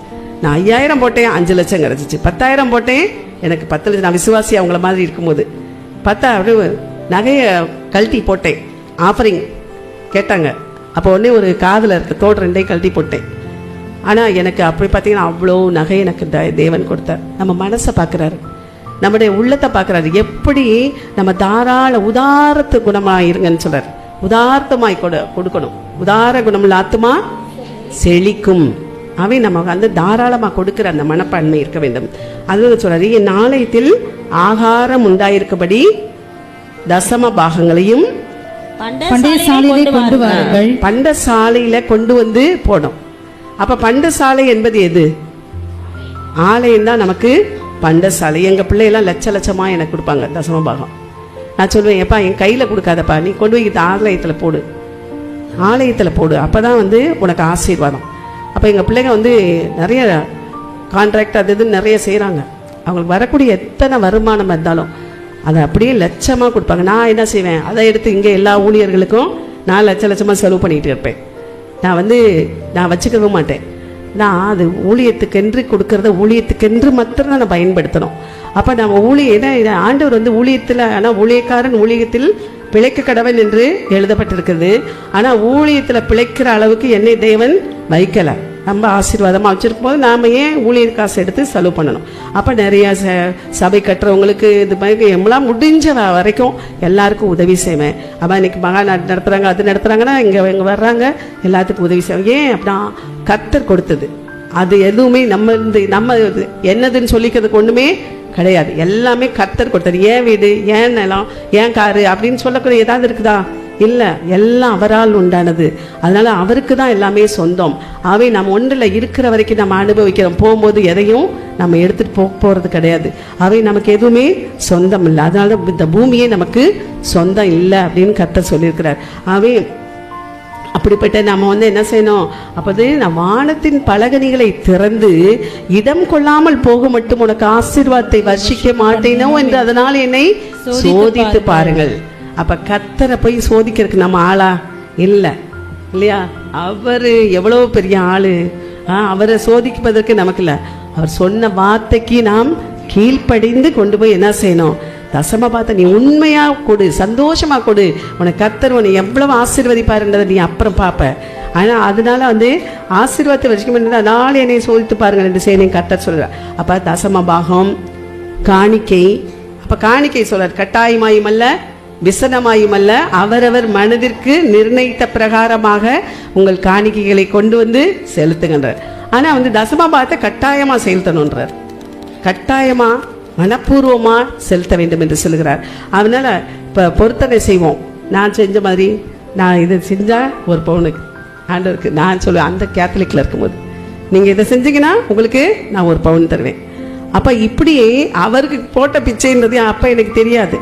நான் 5000 போட்டேன், 5 லட்சம் கிடச்சிச்சு. 10,000 போட்டேன், எனக்கு 10 லட்சம். நான் விசுவாசி அவங்கள மாதிரி இருக்கும்போது 10,000 நகையை கழட்டி போட்டேன். ஆஃபரிங் கேட்டாங்க, அப்போ உடனே ஒரு காதில் இருக்க தோடு 2 கழட்டி போட்டேன். ஆனால் எனக்கு அப்படி பார்த்தீங்கன்னா அவ்வளோ நகை எனக்கு தேவன் கொடுத்தார். நம்ம மனசை பார்க்குறாரு, நம்முடைய உள்ளத்தை பார்க்குறாரு. எப்படி நம்ம தாராள உதாரத்து குணமாக இருங்கன்னு சொல்கிறார். உதார்த்தமாய் கொடுக்கணும். உதார குணமுள்ள ஆத்துமா செழிக்கும். அவை நம்ம வந்து தாராளமாக கொடுக்குற அந்த மனப்பான்மை இருக்க வேண்டும். அது சொல்றாரு, என் ஆலயத்தில் ஆகாரம் உண்டாயிருக்கபடி தசம பாகங்களையும் பண்டசாலையில கொண்டு வந்து போடும். அப்ப பண்டசாலை என்பது எது? ஆலயம் தான் நமக்கு பண்டசாலை. எங்க பிள்ளையெல்லாம் லட்சமா எனக்கு கொடுப்பாங்க தசம பாகம். நான் சொல்லுவேன், எப்பா என் கையில கொடுக்காதப்பா, நீ கொண்டு போய் ஆலயத்துல போடு, ஆலயத்துல போடு, அப்பதான் வந்து உனக்கு ஆசீர்வாதம். அப்ப எங்க பிள்ளைங்க வந்து நிறைய கான்ட்ராக்ட் அது இதுன்னு நிறைய செய்யறாங்க. அவங்களுக்கு வரக்கூடிய எத்தனை வருமானம் இருந்தாலும் அதை அப்படியே லட்சமாக கொடுப்பாங்க. நான் என்ன செய்வேன், அதை எடுத்து இங்கே எல்லா ஊழியர்களுக்கும் நான் லட்சமாக செலவு பண்ணிகிட்டு இருப்பேன். நான் வச்சுக்கவும் மாட்டேன். நான் அது ஊழியத்துக்கென்று கொடுக்கறத ஊழியத்துக்கென்று மாத்திரம் நான் பயன்படுத்தணும். அப்போ நம்ம ஏன்னா ஆண்டவர் வந்து ஊழியத்தில், ஆனால் ஊழியக்காரன் ஊழியத்தில் பிழைக்க கடவன் என்று எழுதப்பட்டிருக்குது. ஆனால் ஊழியத்தில் பிழைக்கிற அளவுக்கு என்னை தேவன் வைக்கலை. ரொம்ப ஆசீர்வாதமாக வச்சுருக்கும் போது நாம் ஏன் ஊழியர் காசு எடுத்து செலவு பண்ணணும்? அப்போ நிறையா சபை கட்டுறவங்களுக்கு இது மாதிரி எல்லாம் முடிஞ்ச வரைக்கும் எல்லாருக்கும் உதவி செய்வேன். அப்போ இன்னைக்கு மகா நடத்துகிறாங்க, அது நடத்துகிறாங்கன்னா இங்கே வர்றாங்க, எல்லாத்துக்கும் உதவி செய்வேன். ஏன் அப்படின்னா கர்த்தர் கொடுத்தது. அது எதுவுமே நம்ம என்னதுன்னு சொல்லிக்கிறதுக்கு ஒன்றுமே கிடையாது. எல்லாமே கர்த்தர் கொடுத்தது. ஏன் வீடு, ஏன் நிலம், ஏன் காரு அப்படின்னு சொல்லக்கூடிய ஏதாவது இருக்குதா? இல்லை, எல்லாம் அவரால் உண்டானது. அதனால அவருக்கு தான் எல்லாமே சொந்தம். அவை நம்ம ஒன்றில் இருக்கிற வரைக்கும் நம்ம அனுபவிக்கிறோம். போகும்போது எதையும் நம்ம எடுத்துகிட்டு போகிறது கிடையாது. அவை நமக்கு எதுவுமே சொந்தம் இல்லை. அதனால இந்த பூமியே நமக்கு சொந்தம் இல்லை அப்படின்னு கர்த்தர் சொல்லியிருக்கிறார். அவை அப்படிப்பட்ட நம்ம என்ன செய்யணும்? அப்போது நான் வானத்தின் பலகணிகளை திறந்து இடம் கொள்ளாமல் போக மட்டும் உனக்கு ஆசீர்வாதத்தை வர்ஷிக்க மாட்டேனோ என்று அதனால் என்னை சோதித்து பாருங்கள். அப்ப கர்த்தரை போய் சோதிக்கிறதுக்கு நம்ம ஆளா? இல்லை இல்லையா? அவர் எவ்வளவு பெரிய ஆளு. அவரை சோதிப்பதற்கு நமக்கு இல்லை. அவர் சொன்ன வார்த்தைக்கு நாம் கீழ்ப்படிந்து கொண்டு போய் என்ன செய்யணும்? தசமபாகத்தை நீ உண்மையா கொடு, சந்தோஷமா கொடு. உனக்கு கர்த்தர் உன்னை எவ்வளவு ஆசீர்வதிப்பாருன்றதை நீ அப்புறம் பார்ப்ப. ஆனால் அதனால ஆசீர்வாதத்தை வச்சுக்க நாளை என்னை சோதித்து பாருங்கள் என்று செய்ய கர்த்தர் சொல்கிறார். அப்போ தசமபாகம், காணிக்கை. அப்போ காணிக்கை சொல்றார், கட்டாயமாயும் அல்ல விசனமாயும் அல்ல, அவரவர் மனதிற்கு நிர்ணயித்த பிரகாரமாக உங்கள் காணிக்கைகளை கொண்டு வந்து செலுத்துகின்றார். ஆனால் தசமபாகத்தை கட்டாயமாக செலுத்தணுன்றார். கட்டாயமா மனப்பூர்வமா செலுத்த வேண்டும் என்று சொல்கிறார். அதனால இப்போ பொருத்தனை செய்வோம். நான் செஞ்ச மாதிரி நான் இதை செஞ்சா ஒரு பவுனுக்கு ஆண்டவருக்கு நான் சொல்லுவேன். அந்த கேத்தலிக்ல இருக்கும்போது நீங்க இதை செஞ்சீங்கன்னா உங்களுக்கு நான் ஒரு பவுன் தருவேன். அப்ப இப்படி அவருக்கு போட்ட பிச்சைன்றது அப்ப எனக்கு தெரியாது.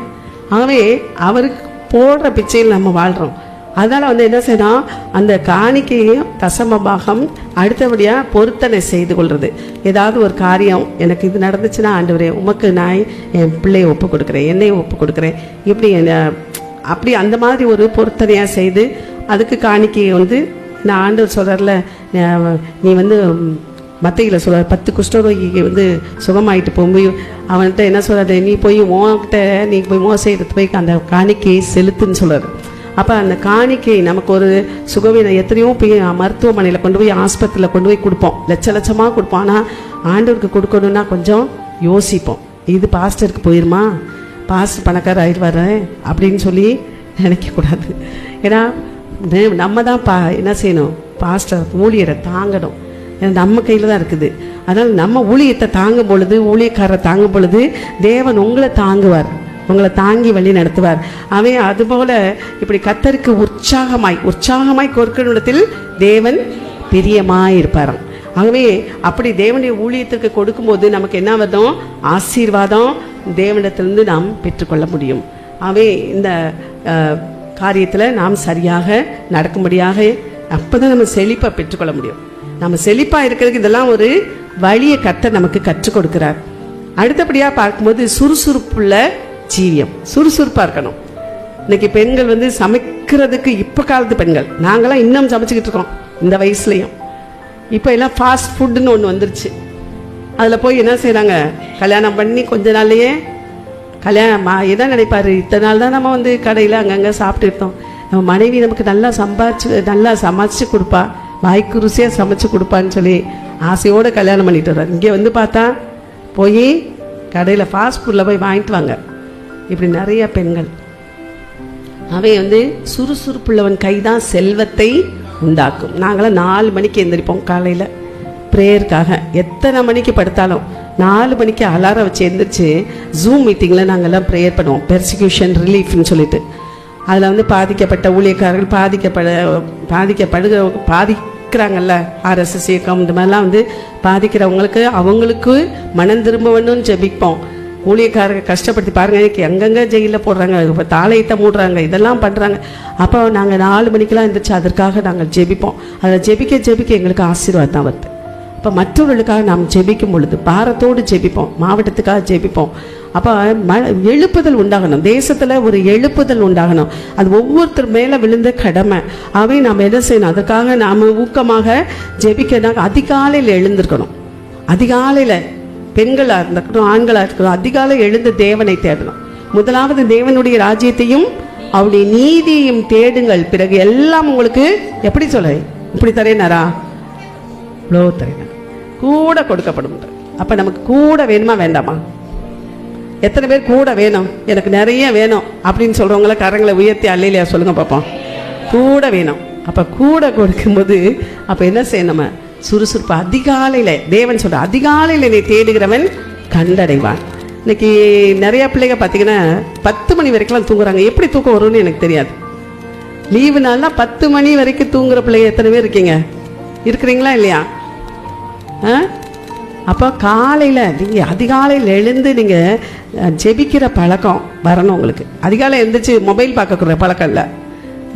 ஆகவே அவருக்கு போடுற பிச்சையில் நம்ம வாழ்றோம். அதனால என்ன செய்யணும், அந்த காணிக்கையும் தசமபாகம் அடுத்தபடியாக பொருத்தனை செய்து கொள்வது. ஏதாவது ஒரு காரியம் எனக்கு இது நடந்துச்சுன்னா, ஆண்டவரே உமக்கு நான் என் பிள்ளையை ஒப்பு கொடுக்குறேன், என்னையை ஒப்பு கொடுக்குறேன், இப்படி அப்படி அந்த மாதிரி ஒரு பொருத்தனையாக செய்து அதுக்கு காணிக்கையை நான் ஆண்டவர் சொல்கிறல, நீ மத்தையில் சொல்கிறார் 10 குஷ்டரோகிக்கு சுகமாயிட்டு போகும்போது அவன்கிட்ட என்ன சொல்கிறாரு, நீ போய் உன்கிட்ட நீ போய் மோசையிட்டு போய் அந்த காணிக்கையை செலுத்துன்னு சொல்கிறார். அப்போ அந்த காணிக்கை நமக்கு ஒரு சுகவீனம் எத்தனையோ போய் மருத்துவமனையில் கொண்டு போய் ஆஸ்பத்திரியில் கொண்டு போய் கொடுப்போம், லட்சமாக கொடுப்போம். ஆனால் ஆண்டவருக்கு கொடுக்கணுன்னா கொஞ்சம் யோசிப்போம். இது பாஸ்டருக்கு போயிருமா, பாஸ்டர் பணக்கார ஆயிடுவார் அப்படின்னு சொல்லி நினைக்கக்கூடாது. ஏன்னா நம்ம தான் என்ன செய்யணும், பாஸ்டர் ஊழியரை தாங்கணும். ஏன்னா நம்ம கையில் தான் இருக்குது. அதனால் நம்ம ஊழியத்தை தாங்கும் பொழுது, ஊழியக்காரரை தாங்கும் பொழுது தேவன் உங்களை தாங்குவார், உங்களை தாங்கி வழி நடத்துவார். அவன் அதுபோல இப்படி கர்த்தருக்கு உற்சாகமாய் கொடுக்கணுடத்தில் தேவன் பிரியமாய் இருப்பாராம். ஆகவே அப்படி தேவனுடைய ஊழியத்திற்கு கொடுக்கும்போது நமக்கு என்ன வரும், ஆசீர்வாதம் தேவனிடத்திலிருந்து நாம் பெற்றுக்கொள்ள முடியும். ஆகவே இந்த காரியத்தில் நாம் சரியாக நடக்கும்படியாக அப்போதான் நம்ம செழிப்பை பெற்றுக்கொள்ள முடியும். நம்ம செழிப்பாக இருக்கிறதுக்கு இதெல்லாம் ஒரு வழியை கர்த்தர் நமக்கு கற்றுக் கொடுக்கிறார். அடுத்தபடியாக பார்க்கும்போது சுறுசுறுப்புள்ள ஜீவியம், சுறுசுறுப்பாக இருக்கணும். இன்னைக்கு பெண்கள் சமைக்கிறதுக்கு இப்போ காலத்து பெண்கள், நாங்களாம் இன்னும் சமைச்சிக்கிட்டு இருக்கோம் இந்த வயசுலையும். இப்போ எல்லாம் ஃபாஸ்ட் ஃபுட்டுன்னு ஒன்று வந்துருச்சு. அதில் போய் என்ன செய்கிறாங்க, கல்யாணம் பண்ணி கொஞ்ச நாள்லையே கல்யாணம் என்ன நினைப்பாரு, இத்தனை நாள் தான் நம்ம கடையில் அங்கங்கே சாப்பிட்டு இருந்தோம், நம்ம மனைவி நமக்கு நல்லா சமைச்சு கொடுப்பா, வாய்க்கு ருசியாக சமைச்சு கொடுப்பான்னு சொல்லி ஆசையோடு கல்யாணம் பண்ணிட்டு வர்றாரு. இங்கே பார்த்தா போய் கடையில் ஃபாஸ்ட் ஃபுட்டில் போய் வாங்கிட்டு வாங்க. இப்படி நிறைய பெண்கள். அவன் சுறுசுறுப்புள்ளவன் கைதான் செல்வத்தை உண்டாக்கும். நாங்களாம் 4 மணிக்கு எந்திரிப்போம் காலையில் ப்ரேயருக்காக. எத்தனை மணிக்கு படுத்தாலும் 4 மணிக்கு அலாரம் வச்சு எந்திரிச்சு ஜூம் மீட்டிங்கில் நாங்கள்லாம் ப்ரேயர் பண்ணுவோம். பெர்சிக்யூஷன் ரிலீஃப்னு சொல்லிட்டு அதில் பாதிக்கப்பட்ட ஊழியக்காரர்கள் பாதிக்கிறாங்கல்ல, RSS இயக்கம் இந்த மாதிரிலாம் பாதிக்கிறவங்களுக்கு அவங்களுக்கு மனம் திரும்ப வேணும்னு ஜெபிப்போம். ஊழியக்காரர்கள் கஷ்டப்படுத்தி பாருங்க, எங்கெங்கே ஜெயிலில் போடுறாங்க, இப்போ தாளையத்தை மூடுறாங்க, இதெல்லாம் பண்ணுறாங்க. அப்போ நாங்கள் 4 மணிக்கெலாம் இருந்துச்சு, அதற்காக நாங்கள் ஜெபிப்போம். அதில் ஜெபிக்க எங்களுக்கு ஆசீர்வாதம் தான் வருது. இப்போ மற்றவர்களுக்காக நாம் ஜெபிக்கும் பொழுது பாரத்தோடு ஜெபிப்போம், மாவட்டத்துக்காக ஜெபிப்போம். அப்போ எழுப்புதல் உண்டாகணும், தேசத்தில் ஒரு எழுப்புதல் உண்டாகணும். அது ஒவ்வொருத்தர் மேலே விழுந்த கடமை. அவை நாம் என்ன செய்யணும், அதுக்காக நாம் ஊக்கமாக ஜெபிக்க அதிகாலையில் எழுந்திருக்கணும். அதிகாலையில் பெண்களாக இருக்கட்டும் ஆண்களாக இருக்கட்டும் அதிகாலை எழுந்து தேவனை தேடணும். முதலாவது தேவனுடைய ராஜ்யத்தையும் அவருடைய நீதியையும் தேடுங்கள், பிறகு எல்லாம் உங்களுக்கு எப்படி சொல்ல இப்படி தரேனாரா இவ்வளோ தரேன் கூட கொடுக்கப்படும். அப்போ நமக்கு கூட வேணுமா வேண்டாமா? எத்தனை பேர் கூட வேணும், எனக்கு நிறைய வேணும் அப்படின்னு சொல்கிறவங்கள கரங்களை உயர்த்தி அல்லையா சொல்லுங்க பார்ப்போம். கூட வேணும். அப்போ கூட கொடுக்கும்போது அப்போ என்ன செய்யணும், நம்ம சுறுசுறுப்பு அதிகாலையில் தேவன் சொல்ற அதிகாலையில் என்னை தேடுகிறவன் கண்டடைவான். இன்னைக்கு நிறைய பிள்ளைங்க பார்த்தீங்கன்னா 10 மணி வரைக்கும்லாம் தூங்குறாங்க. எப்படி தூக்கம் வரும்னு எனக்கு தெரியாது. லீவு நாள்லாம் 10 மணி வரைக்கும் தூங்குற பிள்ளைங்க எத்தனை பேர் இருக்கீங்க, இருக்கிறீங்களா இல்லையா? அப்போ காலையில் நீங்கள் அதிகாலையில் எழுந்து நீங்கள் ஜெபிக்கிற பழக்கம் வரணும் உங்களுக்கு. அதிகாலை எழுந்திரிச்சு மொபைல் பார்க்கக்கூட பழக்கம் இல்லை.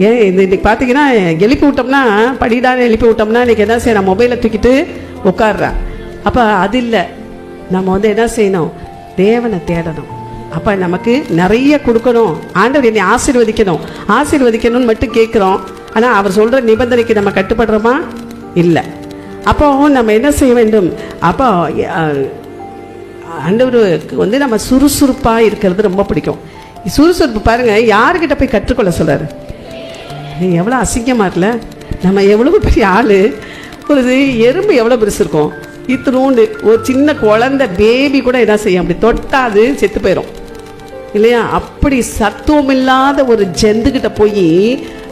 ஏன் இன்னைக்கு பார்த்தீங்கன்னா எழுப்பி விட்டோம்னா, படிடான்னு எழுப்பி விட்டோம்னா இன்றைக்கி என்ன செய்யணும், மொபைலை தூக்கிட்டு உட்காடுறேன். அப்போ அது இல்லை, நம்ம என்ன செய்யணும், தேவனை தேடணும். அப்போ நமக்கு நிறைய கொடுக்கணும், ஆண்டவர் என்னை ஆசீர்வதிக்கணும்னு மட்டும் கேட்குறோம். ஆனால் அவர் சொல்கிற நிபந்தனைக்கு நம்ம கட்டுப்படுறோமா? இல்லை. அப்போ நம்ம என்ன செய்ய வேண்டும், அப்போ ஆண்டவருக்கு வந்து நம்ம சுறுசுறுப்பாக இருக்கிறது ரொம்ப பிடிக்கும். சுறுசுறுப்பு பாருங்க, யாருக்கிட்ட போய் கற்றுக்கொள்ள சொல்றாரு? நீ எவ்வளோ அசிங்கமாக இருக்கல, நம்ம எவ்வளோ பெரிய ஆள். ஒரு எறும்பு எவ்வளோ பெருசு இருக்கும், இத்தினோண்டு ஒரு சின்ன குழந்தை பேபி கூட என்ன செய்யும், அப்படி தொட்டாது செத்து போயிடும் இல்லையா? அப்படி சத்துவம் இல்லாத ஒரு ஜந்துக்கிட்ட போய்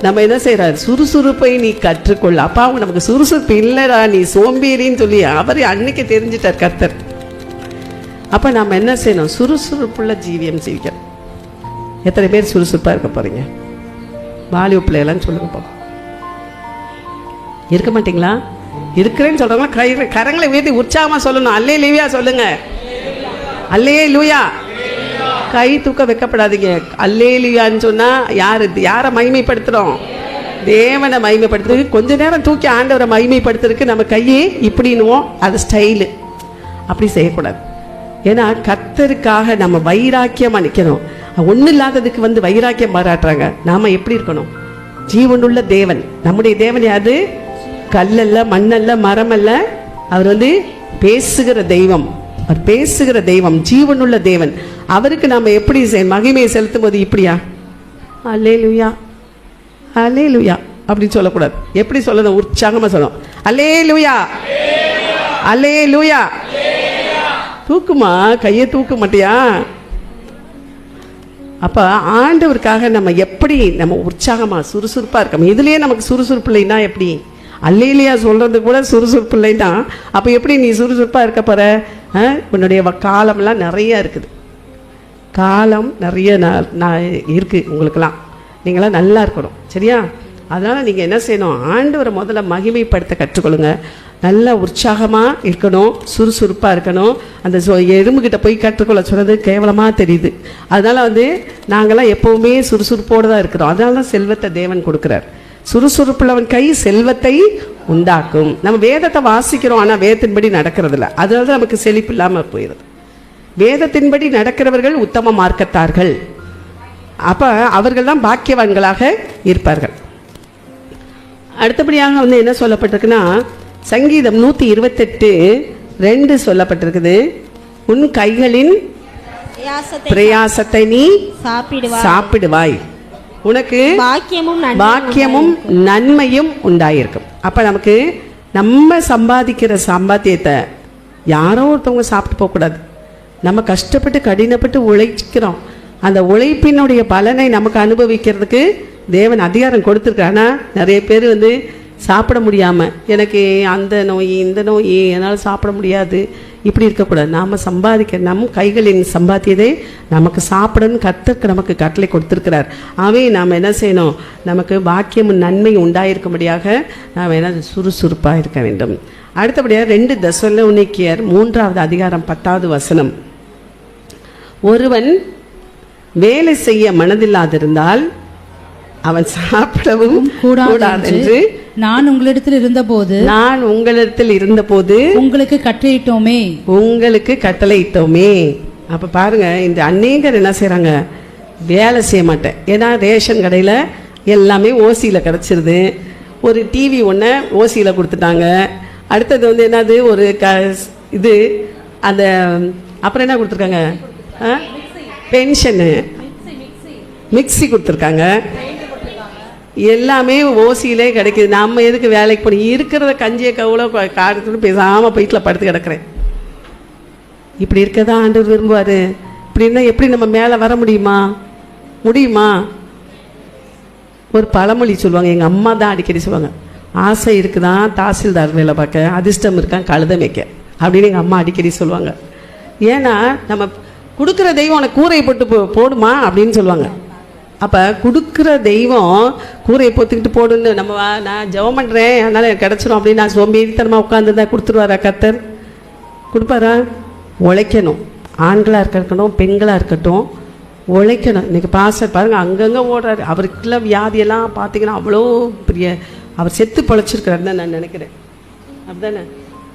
நம்ம என்ன செய்யறாரு, சுறுசுறுப்பை நீ கற்றுக்கொள்ள. அப்பா அவங்க நமக்கு சுறுசுறுப்பு இல்லைடா, நீ சோம்பேறின்னு சொல்லி அவர் அன்னைக்கு தெரிஞ்சிட்டார் கர்த்தர். அப்போ நம்ம என்ன செய்யணும், சுறுசுறுப்புள்ள ஜீவியம் ஜீவிக்கணும். எத்தனை பேர் சுறுசுறுப்பாக இருக்க போறீங்க? வாலிப பிள்ளைகளான்னு சொல்லுங்க போ. இருக்க மாட்டீங்களா? இருக்கிறேன்னு சொல்றவங்களா கரங்களை உயர்த்தி உற்சாகமா சொல்லணும். அல்லே லூயா சொல்லுங்க. அல்லே லூயா. கை தூக்க வைக்கப்படாதீங்க. அல்லே லூயான்னு சொன்னா யாரை மகிமைப்படுத்துறோம்? தேவனை மகிமைப்படுத்துறதுக்கு. கொஞ்ச நேரம் தூக்கி ஆண்டவரை மகிமைப்படுத்துறதுக்கு நம்ம கையே இப்படின்னுவோம், அது ஸ்டைலு. அப்படி செய்யக்கூடாது. ஏன்னா கர்த்தருக்காக நம்ம வைராக்கியமா நிற்கணும். ஒன்றும் இல்லாததுக்கு வந்து வைராக்கியம் பாராட்டுறாங்க. நாம எப்படி இருக்கணும்? ஜீவனுள்ள தேவன். நம்முடைய தேவன் யாது? கல்லல்ல, மண்ணல்ல, மரம் அல்ல. அவர் வந்து பேசுகிற தெய்வம். அவர் பேசுகிற தெய்வம், ஜீவனுள்ள தேவன். அவருக்கு நம்ம எப்படி மகிமையை செலுத்தும் போது இப்படியா அல்லேலூயா அல்லேலூயா அப்படின்னு சொல்லக்கூடாது. எப்படி சொல்லணும்? உற்சாகமா சொல்லணும். அல்லேலூயா அல்லேலூயா. தூக்குமா, கையை தூக்க மாட்டியா? அப்போ ஆண்டவருக்காக நம்ம எப்படி நம்ம உற்சாகமாக சுறுசுறுப்பாக இருக்கோம். இதுலேயே நமக்கு சுறுசுறுப்பு இல்லைன்னா எப்படி? அல்லேலூயா சொல்கிறது கூட சுறுசுறுப்பு இல்லைன்னா அப்போ எப்படி நீ சுறுசுறுப்பாக இருக்க போகிற? உன்னுடைய காலம்லாம் நிறையா இருக்குது. காலம் நிறைய இருக்குது உங்களுக்கெல்லாம். நீங்களாம் நல்லா இருக்கணும், சரியா? அதனால் நீங்கள் என்ன செய்யணும், ஆண்டவரை முதல்ல மகிமைப்படுத்த கற்றுக்கொள்ளுங்க. நல்ல உற்சாகமாக இருக்கணும், சுறுசுறுப்பாக இருக்கணும். அந்த எறும்புக்கிட்ட போய் கற்றுக்கொள்ள சொன்னது கேவலமாக தெரியுது. அதனால் வந்து நாங்களாம் எப்போவுமே சுறுசுறுப்போடு தான் இருக்கிறோம். அதனால தான் செல்வத்தை தேவன் கொடுக்குறார். சுறுசுறுப்புள்ளவன் கை செல்வத்தை உண்டாக்கும். நம்ம வேதத்தை வாசிக்கிறோம், ஆனால் வேதத்தின்படி நடக்கிறதில்ல. அதனால தான் நமக்கு செழிப்பு இல்லாமல் போயிடுது. வேதத்தின்படி நடக்கிறவர்கள் உத்தம மார்க்கத்தார்கள். அப்போ அவர்கள் தான் பாக்கியவான்களாக இருப்பார்கள். அடுத்தபடியாக வந்து என்ன சொல்லப்பட்டிருக்குன்னா, சங்கீதம் 128:2 சொல்லப்பட்டிருக்குது. உன் கைகளின் பிரயாசத்தை நீ சாப்பிடுவாய், உனக்கு பாக்கியமும் நன்மையும் உண்டாயிருக்கும். அப்ப நமக்கு நம்ம சம்பாதிக்கிற சம்பாத்தியத்தை யாரோ ஒருத்தவங்க சாப்பிட்டு போகக்கூடாது. நம்ம கஷ்டப்பட்டு கடினப்பட்டு உழைக்கிறோம். அந்த உழைப்பினுடைய பலனை நமக்கு அனுபவிக்கிறதுக்கு தேவன் அதிகாரம் கொடுத்துருக்காரு. ஆனால் நிறைய பேர் வந்து சாப்பிட முடியாமல், எனக்கு அந்த நோய் இந்த நோய் என்னால் சாப்பிட முடியாது, இப்படி இருக்கக்கூடாது. நாம் சம்பாதிக்க நம் கைகளின் சம்பாத்தியதை நமக்கு சாப்பிடணும் கர்த்தருக்கு நமக்கு கட்டளை கொடுத்துருக்கிறார். அவை நாம் என்ன செய்யணும், நமக்கு பாக்கியமும் நன்மையும் உண்டாயிருக்கும்படியாக நாம் என்ன சுறுசுறுப்பாக இருக்க வேண்டும். அடுத்தபடியாக 2 தெசலோனிக்கேயர் 3:10 ஒருவன் வேலை செய்ய மனதில்லாதிருந்தால் அவன் சாப்பிடவும் கூடாது என்று நான் உங்களிடத்தில் இருந்தபோது உங்களுக்கு கட்டளையிட்டோமே. அப்ப பாருங்க, இந்த அநேகர் என்ன செய்யறாங்க, வேலை செய்ய மாட்டேன். ஏன்னா ரேஷன் கடையில் எல்லாமே ஓசியில் கிடச்சிருது. ஒரு டிவி ஒன்று ஓசியில் கொடுத்துட்டாங்க. அடுத்தது வந்து என்னது, ஒரு இது அந்த அப்புறம் என்ன கொடுத்துருக்காங்க, பென்ஷனு, மிக்சி கொடுத்துருக்காங்க. எல்லாமே ஓசியிலே கிடைக்கிது. நம்ம எதுக்கு வேலைக்கு போய் இருக்கிறத கஞ்சியை கவுளோ காடுத்துட்டு பேசாமல் வீட்டில் படுத்து கிடக்கிறேன். இப்படி இருக்கதான் ஆண்டவர் விரும்புவார். இப்படின்னா எப்படி நம்ம மேலே வர முடியுமா? ஒரு பழமொழி சொல்லுவாங்க, எங்கள் அம்மா தான் அடிக்கடி சொல்லுவாங்க, ஆசை இருக்குதான் தாசில்தார் வேலை பார்க்க, அதிர்ஷ்டம் இருக்கான் கழுத மேய்க்க அப்படின்னு எங்கள் அம்மா அடிக்கடி சொல்லுவாங்க. ஏன்னா நம்ம கொடுக்குற தெய்வம் உனக்கு கூரையை போட்டு போடுமா அப்படின்னு சொல்லுவாங்க. அப்போ கொடுக்குற தெய்வம் கூரையை பொத்துக்கிட்டு போடுன்னு நம்ம நான் ஜெபம் பண்ணுறேன் அதனால் எனக்கு கிடச்சிரும் அப்படின்னு நான் சோம்பேறித்தனமாக உட்காந்துருந்தா கொடுத்துருவாரா கர்த்தர்? கொடுப்பாரா? உழைக்கணும். ஆண்களாக இருக்கட்டும் பெண்களாக இருக்கட்டும் உழைக்கணும். இன்றைக்கி பாஸ்டர் பாருங்கள் அங்கங்கே ஓடுறாரு. அவருக்குலாம் வியாதியெல்லாம் பார்த்தீங்கன்னா அவ்வளோ பெரிய, அவர் செத்து பழைச்சிருக்கிறாருன்னு தான் நான் நினைக்கிறேன். அப்படிதானே?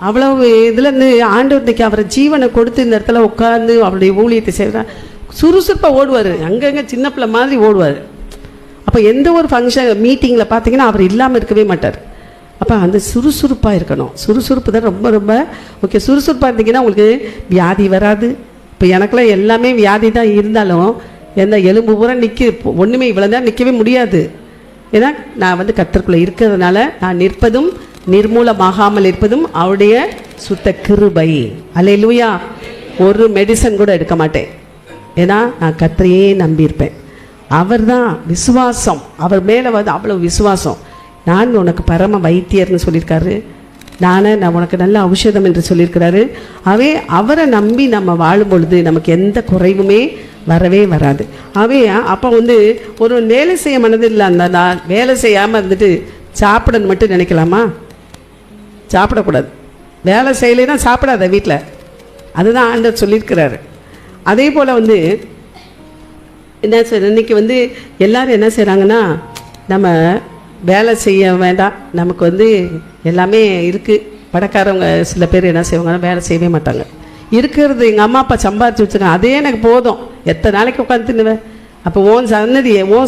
அவ்வளோ இதுலேருந்து ஆண்டவர் இன்றைக்கி அவரை ஜீவனை கொடுத்து இந்த இடத்துல உட்காந்து அவருடைய ஊழியத்தை செய்கிறார். சுறுசுறுப்பாக ஓடுவார், அங்கங்கே சின்ன பிள்ளை மாதிரி ஓடுவார். அப்போ எந்த ஒரு ஃபங்க்ஷன் மீட்டிங்கில் பார்த்தீங்கன்னா அவர் இல்லாமல் இருக்கவே மாட்டார். அப்போ அந்த சுறுசுறுப்பாக இருக்கணும். சுறுசுறுப்பு தான் ரொம்ப ரொம்ப முக்கியம். சுறுசுறுப்பாக இருந்தீங்கன்னா உங்களுக்கு வியாதி வராது. இப்போ எனக்குலாம் எல்லாமே வியாதி தான் இருந்தாலும் எந்த எலும்பு பூரா ஒன்றுமே இவ்வளோ நேரம் நிற்கவே முடியாது. ஏன்னா நான் வந்து கர்த்தருக்குள்ளே இருக்கிறதுனால நான் நிற்பதும் நிர்மூலமாகாமல் இருப்பதும் அவருடைய சுத்த கிருபை. அல்லேலூயா. ஒரு மெடிசன் கூட எடுக்க மாட்டேன். ஏன்னா நான் கர்த்தரையே நம்பியிருப்பேன். அவர் தான் விசுவாசம், அவர் மேலே வந்து அவ்வளோ விசுவாசம். நான் உனக்கு பரம வைத்தியர்னு சொல்லியிருக்காரு. நான் உனக்கு நல்ல ஔஷதம் என்று சொல்லியிருக்கிறாரு. அவரை நம்பி நம்ம வாழும் பொழுது நமக்கு எந்த குறைவுமே வரவே வராது. அப்போ வந்து ஒரு வேலை செய்ய மனதில்லை. அந்த வேலை செய்யாமல் இருந்துட்டு சாப்பிடன்னு மட்டும் நினைக்கலாமா? சாப்பிடக்கூடாது. வேலை செய்யலைன்னா சாப்பிடாத வீட்டில். அதுதான் ஆண்டவர் சொல்லியிருக்கிறாரு. அதே போல் வந்து என்ன இன்னைக்கு வந்து எல்லோரும் என்ன செய்கிறாங்கன்னா, நம்ம வேலை செய்ய வேண்டாம், நமக்கு வந்து எல்லாமே இருக்குது. பணக்காரவங்க சில பேர் என்ன செய்வாங்கன்னா வேலை செய்யவே மாட்டாங்க. இருக்கிறது எங்கள் அம்மா அப்பா சம்பாதிச்சு வச்சுருக்காங்க, அதே எனக்கு போதும், எத்தனை நாளைக்கு உட்காந்து தின்னுவேன். அப்போ உன்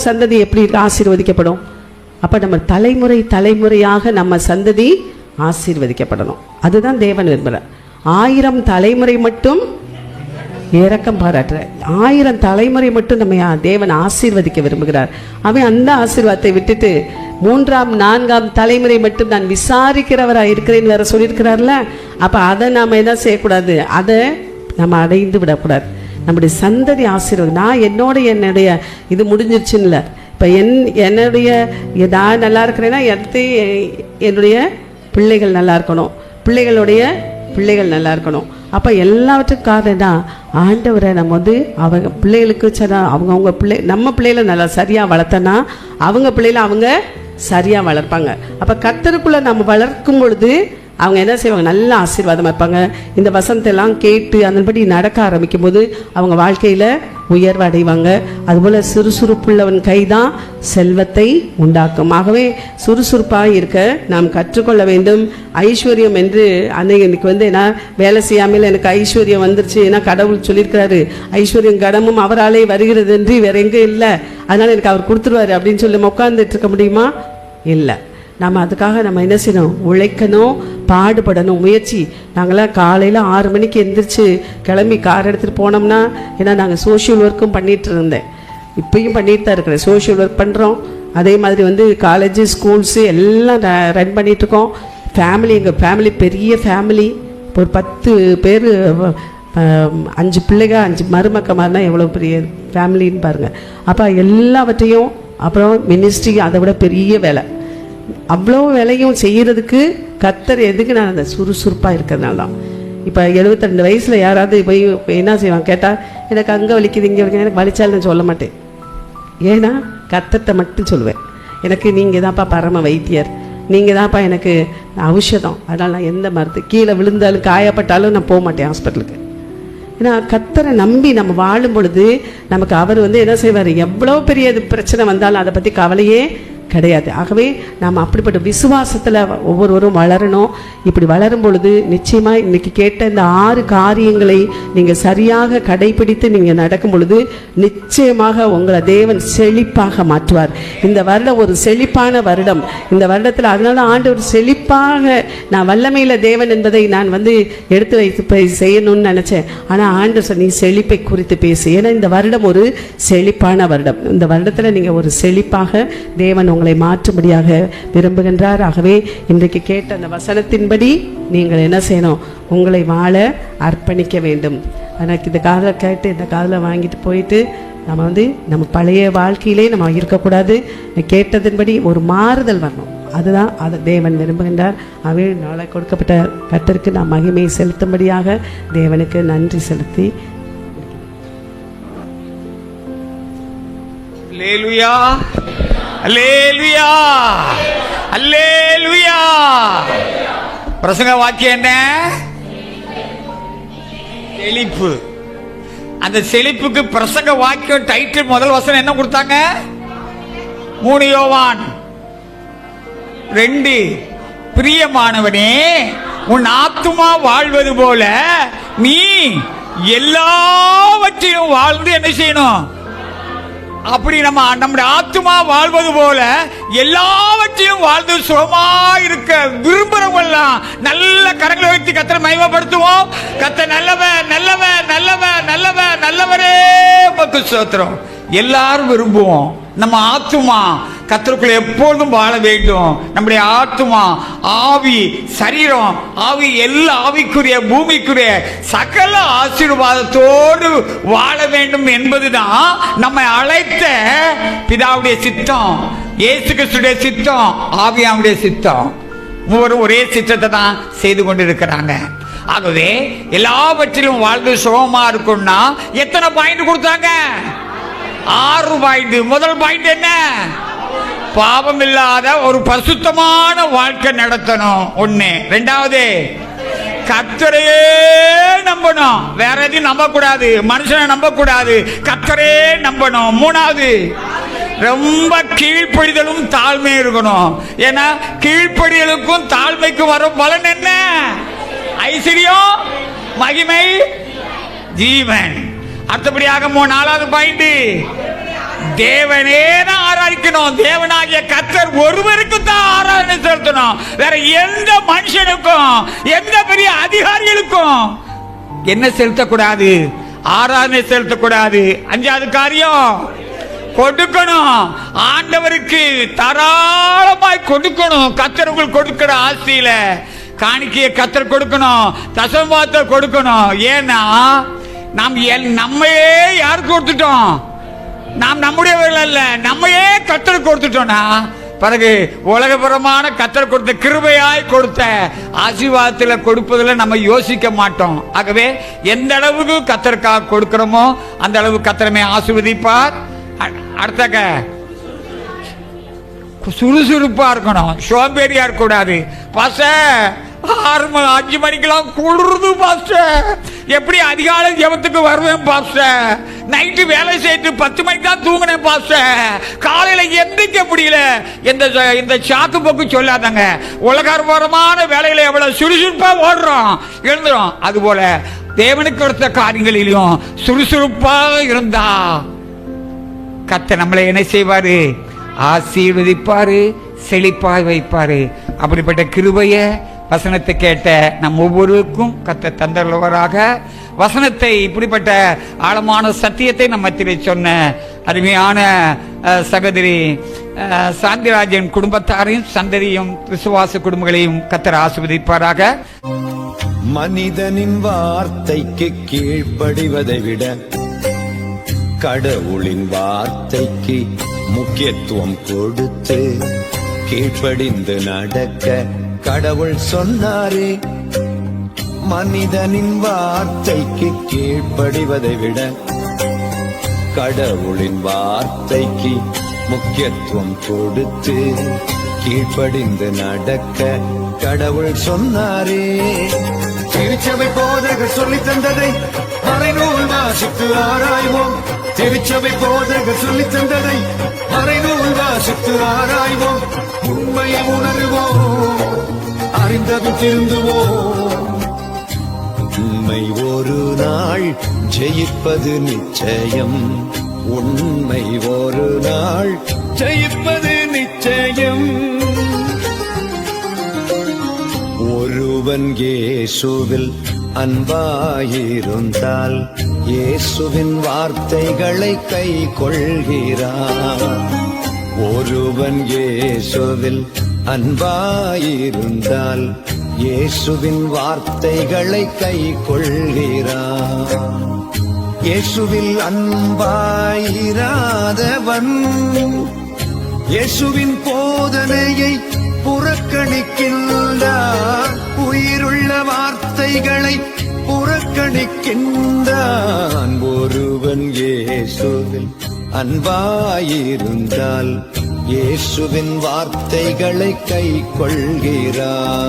சந்ததி எப்படி ஆசீர்வதிக்கப்படும்? அப்போ நம்ம தலைமுறையாக நம்ம சந்ததி ஆசீர்வதிக்கப்படணும். அதுதான் தேவன் விரும்புகிறார். 1000 தலைமுறை மட்டும் இரக்கம் பாராட்டுற 1000 தலைமுறை மட்டும் நம்ம தேவன் ஆசீர்வதிக்க விரும்புகிறார். அந்த ஆசீர்வாதத்தை விட்டுட்டு 3ஆம் 4ஆம் தலைமுறை மட்டும் நான் விசாரிக்கிறவராக இருக்கிறேன்னு வேற சொல்லியிருக்கிறார்ல. அப்போ அதை நாம் என்ன செய்யக்கூடாது, அதை நம்ம அடைந்து விடக்கூடாது. நம்முடைய சந்ததி ஆசீர்வாதம். நான் என்னுடைய இது முடிஞ்சிருச்சுன்னு இல்லை. இப்போ என்னுடைய நான் நல்லா இருக்கிறேன்னா என்னுடைய பிள்ளைகள் நல்லா இருக்கணும், பிள்ளைகளுடைய பிள்ளைகள் நல்லா இருக்கணும். அப்போ எல்லாவற்றுக்கும் காரணம் தான் ஆண்டவரை நம்ம வந்து அவங்க பிள்ளைகளுக்கு அவங்க பிள்ளை நம்ம பிள்ளைகளை நல்லா சரியாக வளர்த்தனா அவங்க பிள்ளைகளை அவங்க சரியாக வளர்ப்பாங்க. அப்போ கர்த்தருக்குள்ளே நம்ம வளர்க்கும் பொழுது அவங்க என்ன செய்வாங்க, நல்ல ஆசீர்வாதமாக இருப்பாங்க. இந்த வசனத்தெல்லாம் கேட்டு அதன்படி நடக்க ஆரம்பிக்கும் போது அவங்க வாழ்க்கையில் உயர்வு அடைவாங்க. அதுபோல் சுறுசுறுப்புள்ளவன் கைதான் செல்வத்தை உண்டாக்கும். ஆகவே சுறுசுறுப்பாக இருக்க நாம் கற்றுக்கொள்ள வேண்டும். ஐஸ்வர்யம் என்று இன்னைக்கு வந்து ஏன்னா வேலை செய்யாமல் எனக்கு ஐஸ்வர்யம் வந்துருச்சு, ஏன்னா கடவுள் சொல்லியிருக்கிறாரு, ஐஸ்வர்யம் கடமும் அவராலே வருகிறது என்று வேற எங்கே இல்லை, அதனால் எனக்கு அவர் கொடுத்துருவாரு அப்படின்னு சொல்லி உட்கார்ந்துட்டு இருக்க முடியுமா? இல்லை. நம்ம அதுக்காக நம்ம என்ன செய்யணும், உழைக்கணும், பாடுபடணும், முயற்சி. நாங்களாம் காலையில் 6 மணிக்கு எந்திரிச்சு கிளம்பி கார் எடுத்துகிட்டு போனோம்னா, ஏன்னா நாங்கள் சோஷியல் ஒர்க்கும் பண்ணிகிட்டு இருந்தேன், இப்பயும் பண்ணிட்டு தான் இருக்கிறேன். சோஷியல் ஒர்க் பண்ணுறோம், அதே மாதிரி வந்து காலேஜு ஸ்கூல்ஸு எல்லாம் ரன் பண்ணிகிட்ருக்கோம். எங்கள் ஃபேமிலி பெரிய ஃபேமிலி. ஒரு 10 பேர், 5 பிள்ளைங்க, 5 மருமக்க மாதிரினா எவ்வளோ பெரிய ஃபேமிலின்னு பாருங்கள். அப்போ எல்லாவற்றையும் அப்புறம் மினிஸ்ட்ரி அதை விட பெரிய வேலை. அவ்வளோ வேலையும் செய்கிறதுக்கு கர்த்தர் எதுக்கு? நான் அந்த சுறுசுறுப்பாக இருக்கிறதுனால தான். இப்போ 72 வயசில் யாராவது போய் என்ன செய்வாங்க கேட்டால், எனக்கு அங்கே வலிக்குது இங்கே வலிக்குது, எனக்கு வலிச்சாலும் சொல்ல மாட்டேன். ஏன்னா கர்த்தர்கிட்ட மட்டும் சொல்லுவேன், எனக்கு நீங்கள் தான்ப்பா பரம வைத்தியர், நீங்கள் தான்ப்பா எனக்கு ஔஷதம். அதனால் நான் எந்த மருந்து கீழே விழுந்தாலும் காயப்பட்டாலும் நான் போக மாட்டேன் ஹாஸ்பிட்டலுக்கு. ஏன்னா கர்த்தரை நம்பி நம்ம வாழும் பொழுது நமக்கு அவர் வந்து என்ன செய்வார், எவ்வளோ பெரிய பிரச்சனை வந்தாலும் அதை பற்றி கவலையே கிடையாது. ஆகவே நாம் அப்படிப்பட்ட விசுவாசத்தில் ஒவ்வொருவரும் வளரணும். இப்படி வளரும் பொழுது நிச்சயமாக இன்றைக்கி கேட்ட இந்த 6 காரியங்களை நீங்கள் சரியாக கடைபிடித்து நீங்கள் நடக்கும் பொழுது நிச்சயமாக உங்களை தேவன் செழிப்பாக மாற்றுவார். இந்த வருடம் ஒரு செழிப்பான வருடம். இந்த வருடத்தில் அதனால ஆண்டவர் செழிப்பாக, நான் வல்லமையில் தேவன் என்பதை நான் வந்து எடுத்து வைத்து செய்யணும்னு நினச்சேன். ஆனால் ஆண்டவர் நீ செழிப்பை குறித்து பேசு, ஏன்னா இந்த வருடம் ஒரு செழிப்பான வருடம். இந்த வருடத்தில் நீங்கள் ஒரு செழிப்பாக தேவன் உங்களை மாற்றும்படியாக விரும்புகின்றார். ஆகவே இன்றைக்கு கேட்ட அந்த வசனத்தின்படி நீங்கள் என்ன செய்யணும், உங்களை வாழ அர்ப்பணிக்க வேண்டும். எனக்கு இந்த காதில் கேட்டு இந்த காதில் வாங்கிட்டு போயிட்டு நம்ம வந்து நம்ம பழைய வாழ்க்கையிலே நம்ம இருக்கக்கூடாது. கேட்டதின்படி ஒரு மாறுதல் வரணும். அதுதான் அதை தேவன் விரும்புகின்றார். அவை நாளை கொடுக்கப்பட்ட கர்த்தருக்கு நாம் மகிமையை செலுத்தும்படியாக தேவனுக்கு நன்றி செலுத்தி அல்லேலூயா, அல்லேலூயா, அல்லேலூயா. பிரசங்க வாக்கியம் என்ன? செழிப்பு. அந்த செழிப்புக்கு பிரசங்க வாக்கியம் டைட்டில் முதல் வசனம் என்ன கொடுத்தாங்க? 3 யோவான் 2, பிரியமானவனே உன் ஆத்துமா வாழ்வது போல நீ எல்லாவற்றையும் வாழ்ந்து என்ன செய்யணும்? அப்படி நம்முடைய ஆத்துமா வாழ்வது போல எல்லாவற்றையும் வாழ்ந்து சுகமா இருக்க விரும்புறவெல்லாம் நல்ல கரங்களை வைத்து கர்த்தரை மகிமைப்படுத்துவோம். கர்த்தர் நல்லவர், நல்லவர், நல்லவர், நல்லவர், நல்லவரே உமக்கு ஸ்தோத்திரம். எல்லாரும் விரும்புவோம் நம்ம ஆத்துமா கர்த்தருக்குள்ள எப்பொழுதும் வாழ வேண்டும். நம்முடைய ஆத்துமா, ஆவி, சரீரம், ஆவி எல்லா ஆவிக்குரிய பூமிக்குரிய சகல ஆசீர்வாதத்தோடு வாழ வேண்டும் என்பதுதான் நம்மை அழைத்த பிதாவுடைய சித்தம், இயேசு கிறிஸ்துடைய சித்தம், ஆவியாவுடைய சித்தம். மூவரும் ஒரே சித்தத்தை தான் செய்து கொண்டிருக்கிறாங்க. ஆகவே எல்லாவற்றிலும் வாழ்ந்து சுகமா இருக்கும்னா எத்தனை பாயிண்ட் கொடுத்தாங்க? 6 பாயிண்ட். முதல் பாயிண்ட் என்ன? பாவம் இல்லாத ஒரு பரிசுத்தமான வாழ்க்கை நடத்தணும். 1. 2வது, கர்த்தரையே நம்பணும், வேற எதையும் நம்ப கூடாது, மனுஷனை நம்ப கூடாது, கர்த்தரே நம்பணும். 3வது, ரொம்ப கீழ்ப்படிதலும் தாழ்மை இருக்கணும். ஏன்னா கீழ்ப்படிதலுக்கும் தாழ்மைக்கும் வரும் பலன் என்ன? ஐஸ்வர்யம், மகிமை, ஜீவன். அடுத்தபடியாக 4வது பாயிண்ட், தேவனே தான் ஆராதிக்கணும். தேவனாகிய கர்த்தர் ஒருவருக்கு தான் ஆராதனை செலுத்தணும். வேற எந்த மனுஷனுக்கும் எந்த பெரிய அதிகாரிகளுக்கும் என்ன செலுத்தக்கூடாது? ஆராதனை செலுத்தக்கூடாது. 5வது காரியம், கொடுக்கணும். ஆண்டவருக்கு தாராளமாய் கொடுக்கணும். கர்த்தர் உங்களுக்கு கொடுக்கிற ஆசையில காணிக்கையை கர்த்தர் கொடுக்கணும், தசமபாகத்தை கொடுக்கணும். ஏன்னா நாம் நம்மையே யாருக்கு கொடுத்துட்டோம்? நாம் நம்முடையவர்கள் அல்ல, நம்மையே கர்த்தருக்கு கொடுத்துட்டோம்னா பிறகு உலகபுரமான கர்த்தர் கொடுத்த கிருபையாய் கொடுத்த ஆசீர்வாதத்தில் கொடுப்பதில் நம்ம யோசிக்க மாட்டோம். ஆகவே எந்த அளவுக்கு கர்த்தருக்காக கொடுக்கிறோமோ அந்த அளவு கர்த்தரமே ஆசீர்வதிப்பார். அடுத்த சுறுசுறுப்பா இருக்கணும், சோம்பேறியா இருக்க கூடாது. 5 மணிக்கெல்லாம் குளிருது பாஸ்டர், எப்படி அதிகாலை ஜெபத்துக்கு வருவேன் பாஸ்டர், நைட்டு வேலை செய்து 10 மணிக்கு தான் தூங்கினேன் பாஸ்டர், காலையில எந்திரிக்க முடியல. இந்த சாக்கு போக்கு சொல்லாதாங்க. உலகபரமான வேலையில எவ்வளவு சுறுசுறுப்பா ஓடுறோம், எழுந்துரும். அதுபோல தேவனுக்கு கொடுத்த காரியங்களிலும் சுறுசுறுப்பாக இருந்தா கர்த்தர் நம்மளை என்ன செய்வாரு? ஆசீர்வதிப்பாரு, செழிப்பாய் வைப்பாரு. அப்படிப்பட்ட கிருபைய வசனத்தை கேட்ட நம் ஒவ்வொருவருக்கும் கர்த்தர் தந்தவராக. வசனத்தை இப்படிப்பட்ட ஆழமான சத்தியத்தை நம்ம மத்தியிலே சொன்ன அருமையான சகோதரி சாந்திராஜன் குடும்பத்தாரையும் சந்ததியும் விசுவாச குடும்பங்களையும் கர்த்தர் ஆசீர்வதிப்பாராக. மனிதனின் வார்த்தைக்கு கீழ்ப்படிவதை விட கடவுளின் வார்த்தைக்கு முக்கியத்துவம் கொடுத்து கீழ்ப்படிந்து நடக்க கடவுள் சொன்னாரே. மனிதனின் வார்த்தைக்கு கீழ்ப்படிவதை விட கடவுளின் வார்த்தைக்கு முக்கியத்துவம் கொடுத்து கீழ்ப்படிந்து நடக்க கடவுள் சொன்னாரே. திருச்சபை போதகர் சொல்லி தந்ததை மறைநூல் வாசித்து ஆராய்வோம். திருச்சபை போதகர் சொல்லி தந்ததை மறைநூல் வாசித்து ஆராய்வோம். உண்மையை உணர்வோம், அறிந்ததும் திருந்துவோம். உண்மை ஒரு நாள் ஜெயிப்பது நிச்சயம். உண்மை ஒரு நாள் ஜெயிப்பது நிச்சயம். ஒருவன் இயேசுவில் அன்பாயிருந்தால் இயேசுவின் வார்த்தைகளை கை கொள்கிறான். ஒருவன் இயேசுவில் அன்பாயிருந்தால் இயேசுவின் வார்த்தைகளை கை கொள்கிறான். இயேசுவில் அன்பாயிராதவன் இயேசுவின் போதனையை புறக்கணிக்கின்றான். உயிருள்ள வார்த்தைகளை புறக்கணிக்கின்றான். ஒருவன் இயேசுவில் அன்பாயிருந்தால் இயேசுவின் வார்த்தைகளை கை கொள்கிறான்.